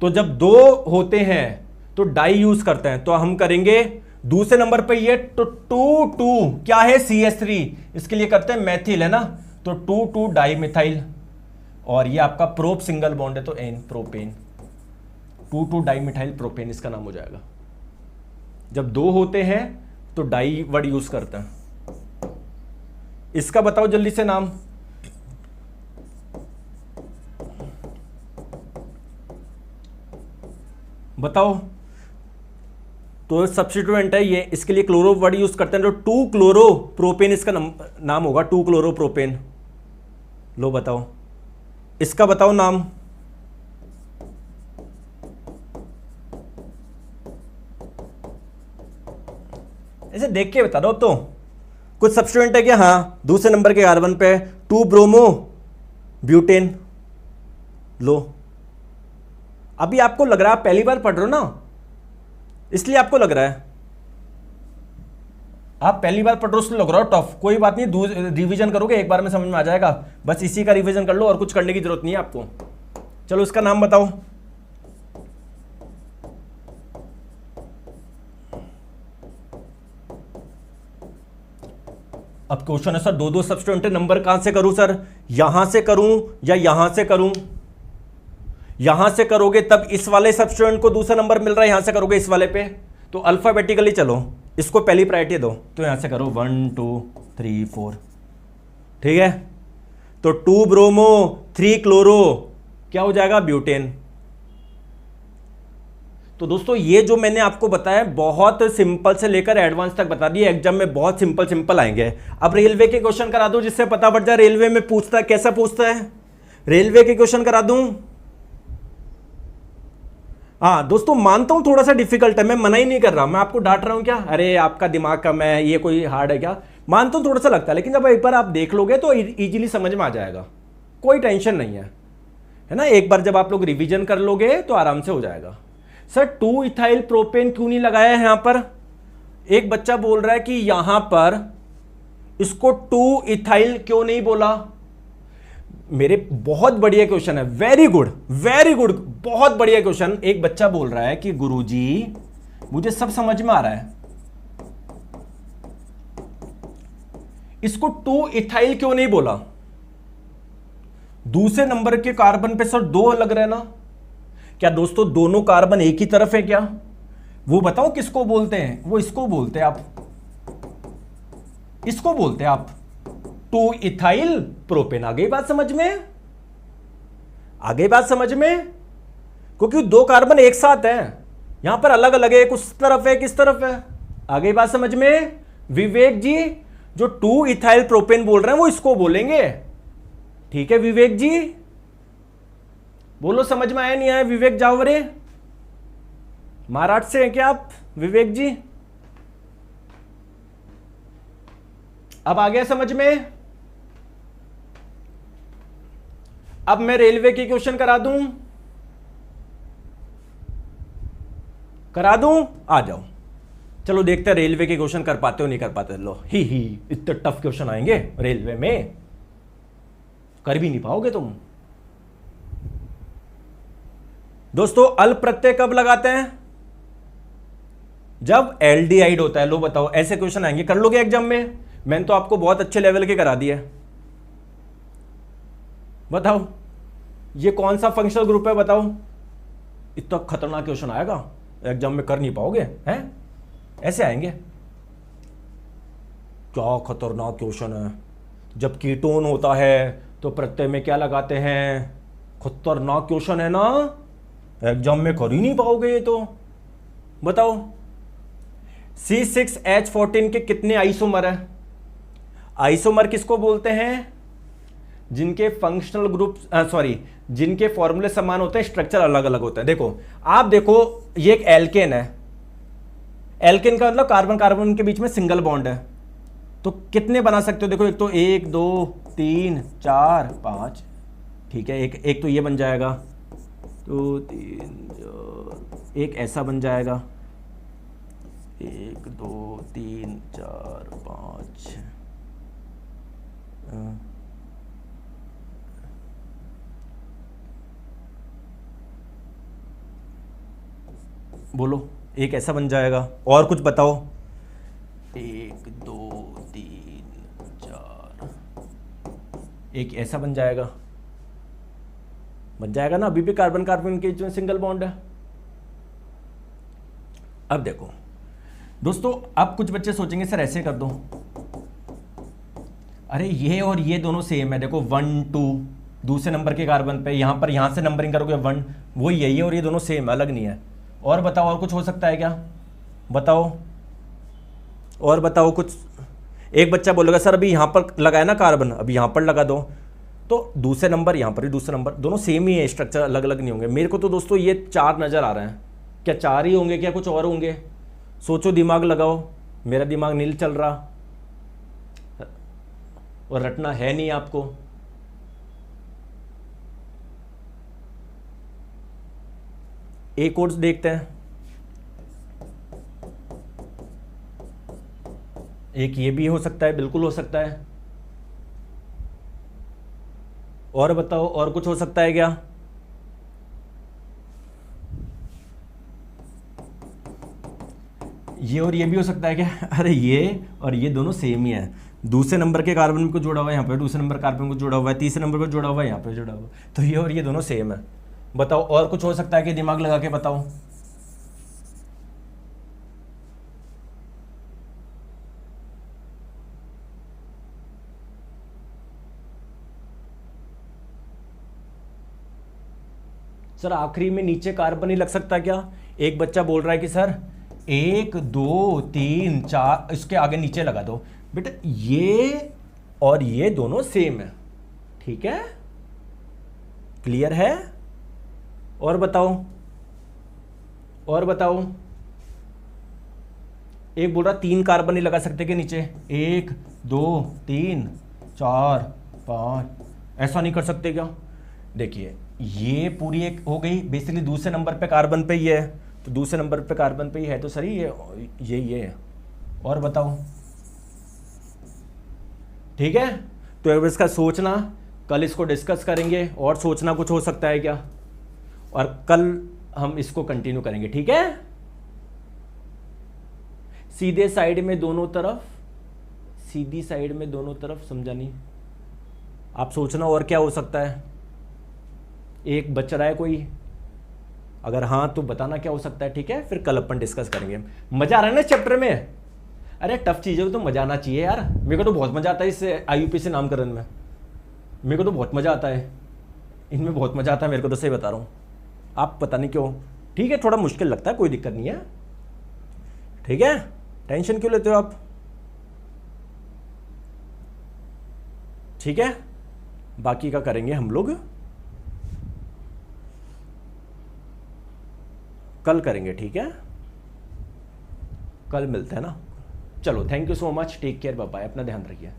तो जब 2 होते हैं तो डाई यूज करते हैं, तो हम करेंगे दूसरे नंबर पे ये। तो 2 क्या है? CH3। इसके लिए करते हैं मेथिल, है ना। तो 2 डाई मिथाइल। और ये आपका प्रोप सिंगल बॉन्ड है, तो n propane. 2 dimethyl propane इसका नाम हो जाएगा। जब 2 होते हैं तो डाई वर्ड यूज करते हैं। इसका बताओ जल्दी से नाम। बताओ। तो सब्स्टिट्यूएंट है ये, इसके लिए क्लोरो वर्ड यूज करते हैं, तो 2 क्लोरो प्रोपेन इसका नाम होगा। 2 क्लोरो प्रोपेन। लो बताओ, इसका बताओ नाम। ऐसे देख के बता दो। अब तो कुछ सब्स्टिट्यूएंट है क्या? हाँ, दूसरे नंबर के कार्बन पे 2 ब्रोमो ब्यूटेन। लो, अभी आपको लग रहा है, आप पहली बार पढ़ रहे हो ना, इसलिए आपको लग रहा है, आप पहली बार पढ़ रहे हो इसलिए लग रहा हो टफ। कोई बात नहीं, रिवीजन करोगे एक बार में समझ में आ जाएगा। बस इसी का रिवीजन कर लो, और कुछ करने की जरूरत नहीं है आपको। चलो इसका नाम बताओ। अब क्वेश्चन है सर 2 सब्स्टिट्यूएंट, नंबर कहां से करूं सर? यहां से करूं या यहां से करूं? यहां से करोगे तब इस वाले सब्स्टिट्यूएंट को दूसरा नंबर मिल रहा है, यहां से करोगे इस वाले पे। तो अल्फाबेटिकली चलो, इसको पहली प्रायोरिटी दो। तो यहां से करो 1 2 3 4। ठीक है, तो 2 ब्रोमो 3 क्लोरो क्या हो जाएगा? ब्यूटेन। तो दोस्तों ये जो मैंने आपको बताया बहुत सिंपल से लेकर एडवांस तक बता दिए। एग्जाम में बहुत सिंपल आएंगे। अब रेलवे के क्वेश्चन करा दूं जिससे पता पड़ जाए रेलवे में पूछता है, कैसा पूछता है। रेलवे के क्वेश्चन करा दूं। हाँ दोस्तों, मानता हूं थोड़ा सा डिफिकल्ट है, मैं मना ही नहीं कर रहा, मैं आपको डांट रहा हूं क्या, अरे आपका दिमाग कम है, ये कोई हार्ड है क्या, मानता हूं थोड़ा सा लगता है, लेकिन जब एक बार आप देख लोगे तो इजीली समझ में आ जाएगा, कोई टेंशन नहीं है ना। एक बार जब आप लोग रिवीजन कर लोगे तो आराम से हो जाएगा। सर 2 इथाइल प्रोपेन क्यों नहीं लगाया है यहां पर? एक बच्चा बोल रहा है कि यहां पर इसको 2 इथाइल क्यों नहीं बोला? मेरे बहुत बढ़िया क्वेश्चन है, वेरी गुड वेरी गुड, बहुत बढ़िया क्वेश्चन। एक बच्चा बोल रहा है कि गुरुजी मुझे सब समझ में आ रहा है, इसको 2 इथाइल क्यों नहीं बोला? दूसरे नंबर के कार्बन पे सर 2 लग रहे हैं ना, क्या दोस्तों दोनों कार्बन एक ही तरफ है क्या? वो बताओ किसको बोलते हैं, वो इसको बोलते हैं आप, इसको बोलते हैं आप 2 इथाइल प्रोपेन। आ गई बात समझ में? आ गई बात समझ में? क्योंकि 2 कार्बन एक साथ हैं, यहां पर अलग अलग है, एक उस तरफ है, किस तरफ है। आ गई बात समझ में? विवेक जी जो 2 इथाइल प्रोपेन बोल रहे हैं वो इसको बोलेंगे, ठीक है विवेक जी? बोलो समझ में आया नहीं आया? विवेक जावरे महाराष्ट्र से हैं क्या आप विवेक जी? अब आ गया समझ में? अब मैं रेलवे के क्वेश्चन करा दूं, करा दूं? आ जाओ, चलो देखते हैं रेलवे के क्वेश्चन कर पाते हो नहीं कर पाते। लो ही इतने टफ क्वेश्चन आएंगे रेलवे में, कर भी नहीं पाओगे तुम। दोस्तों अल प्रत्यय कब लगाते हैं? जब एल्डिहाइड होता है। लो बताओ, ऐसे क्वेश्चन आएंगे, कर लोगे एग्जाम में? मैंने तो आपको बहुत अच्छे लेवल के करा दिए। बताओ ये कौन सा फंक्शनल ग्रुप है, बताओ। इतना खतरनाक क्वेश्चन आएगा एग्जाम में, कर नहीं पाओगे हैं, ऐसे आएंगे। क्या खतरनाक क्वेश्चन है। जब कीटोन होता है तो प्रत्यय में क्या लगाते हैं? खतरनाक क्वेश्चन है ना, एग्जाम में कर ही नहीं पाओगे ये तो। बताओ C6H14 के कितने आइसोमर है? आइसोमर किसको बोलते हैं? जिनके फंक्शनल ग्रुप जिनके फॉर्मूले समान होते हैं, स्ट्रक्चर अलग अलग होता है। देखो आप देखो, ये एक एल्केन है, एल्केन का मतलब कार्बन कार्बन के बीच में सिंगल बॉन्ड है, तो कितने बना सकते हो? देखो एक तो 1 2 3 4 5, ठीक है, एक तो ये बन जाएगा, 2 3 4, एक ऐसा बन जाएगा, 1 2 3 4 5, बोलो एक ऐसा बन जाएगा। और कुछ बताओ? 1 2 3 4, एक ऐसा बन जाएगा, बन जाएगा ना, अभी भी कार्बन कार्बन के बीच में सिंगल बॉन्ड है। अब देखो दोस्तों, अब कुछ बच्चे सोचेंगे सर ऐसे कर दो, अरे ये और ये दोनों सेम है, देखो 1 2 दूसरे नंबर के कार्बन पे, यहां पर यहां से नंबरिंग करोगे 1, वो यही और ये दोनों सेम है, अलग नहीं है। और बताओ और कुछ हो सकता है क्या? बताओ और बताओ कुछ। एक बच्चा बोलेगा सर अभी यहां पर लगाया ना कार्बन, अभी यहां पर लगा दो, तो दूसरे नंबर यहां पर भी दूसरे नंबर, दोनों सेम ही है, स्ट्रक्चर अलग अलग नहीं होंगे। मेरे को तो दोस्तों ये 4 नजर आ रहे हैं, क्या 4 ही होंगे, क्या कुछ और होंगे? सोचो, दिमाग लगाओ, मेरा दिमाग नील चल रहा और रटना है नहीं आपको। एक और देखते हैं, एक ये भी हो सकता है, बिल्कुल हो सकता है। और बताओ और कुछ हो सकता है क्या? ये और ये भी हो सकता है क्या? अरे ये और ये दोनों सेम ही है, दूसरे नंबर के कार्बन को जोड़ा हुआ है यहाँ पे, दूसरे नंबर कार्बन को जोड़ा हुआ है, तीसरे नंबर को जोड़ा हुआ है यहाँ पे जोड़ा हुआ है, तो ये और ये दोनों सेम है। बताओ और कुछ हो सकता है कि दिमाग लगा के बताओ। सर आखिरी में नीचे कार्बन ही लग सकता क्या? एक बच्चा बोल रहा है कि सर 1 2 3 4 इसके आगे नीचे लगा दो। बेटा ये और ये दोनों सेम है, ठीक है, क्लियर है? और बताओ और बताओ, एक बोल रहा 3 कार्बन नहीं लगा सकते के नीचे, 1 2 3 4 5, ऐसा नहीं कर सकते क्या? देखिए ये पूरी एक हो गई, बेसिकली दूसरे नंबर पे कार्बन पे ही है, तो दूसरे नंबर पे कार्बन पे ही है तो सही ये। और बताओ, ठीक है। तो अब इसका सोचना, कल इसको डिस्कस करेंगे, और सोचना कुछ हो सकता है क्या, और कल हम इसको कंटिन्यू करेंगे, ठीक है। सीधे साइड में दोनों तरफ, सीधी साइड में दोनों तरफ, समझा नहीं। आप सोचना और क्या हो सकता है, एक बच रहा है कोई, अगर हाँ तो बताना क्या हो सकता है, ठीक है। फिर कल अपन डिस्कस करेंगे। मजा आ रहा है ना इस चैप्टर में? अरे टफ चीज़ों को तो मजा आना चाहिए यार, मेरे को तो बहुत मजा आता है इस IUPAC नामकरण में, मेरे को तो बहुत मजा आता है, इनमें बहुत मजा आता है मेरे को, तो सही बता रहा हूँ। आप पता नहीं क्यों, ठीक है, थोड़ा मुश्किल लगता है, कोई दिक्कत नहीं है, ठीक है। टेंशन क्यों लेते हो आप, ठीक है। बाकी का करेंगे हम लोग कल करेंगे, ठीक है, कल मिलते हैं ना। चलो, thank you so much, take care, bye bye, अपना ध्यान रखिए।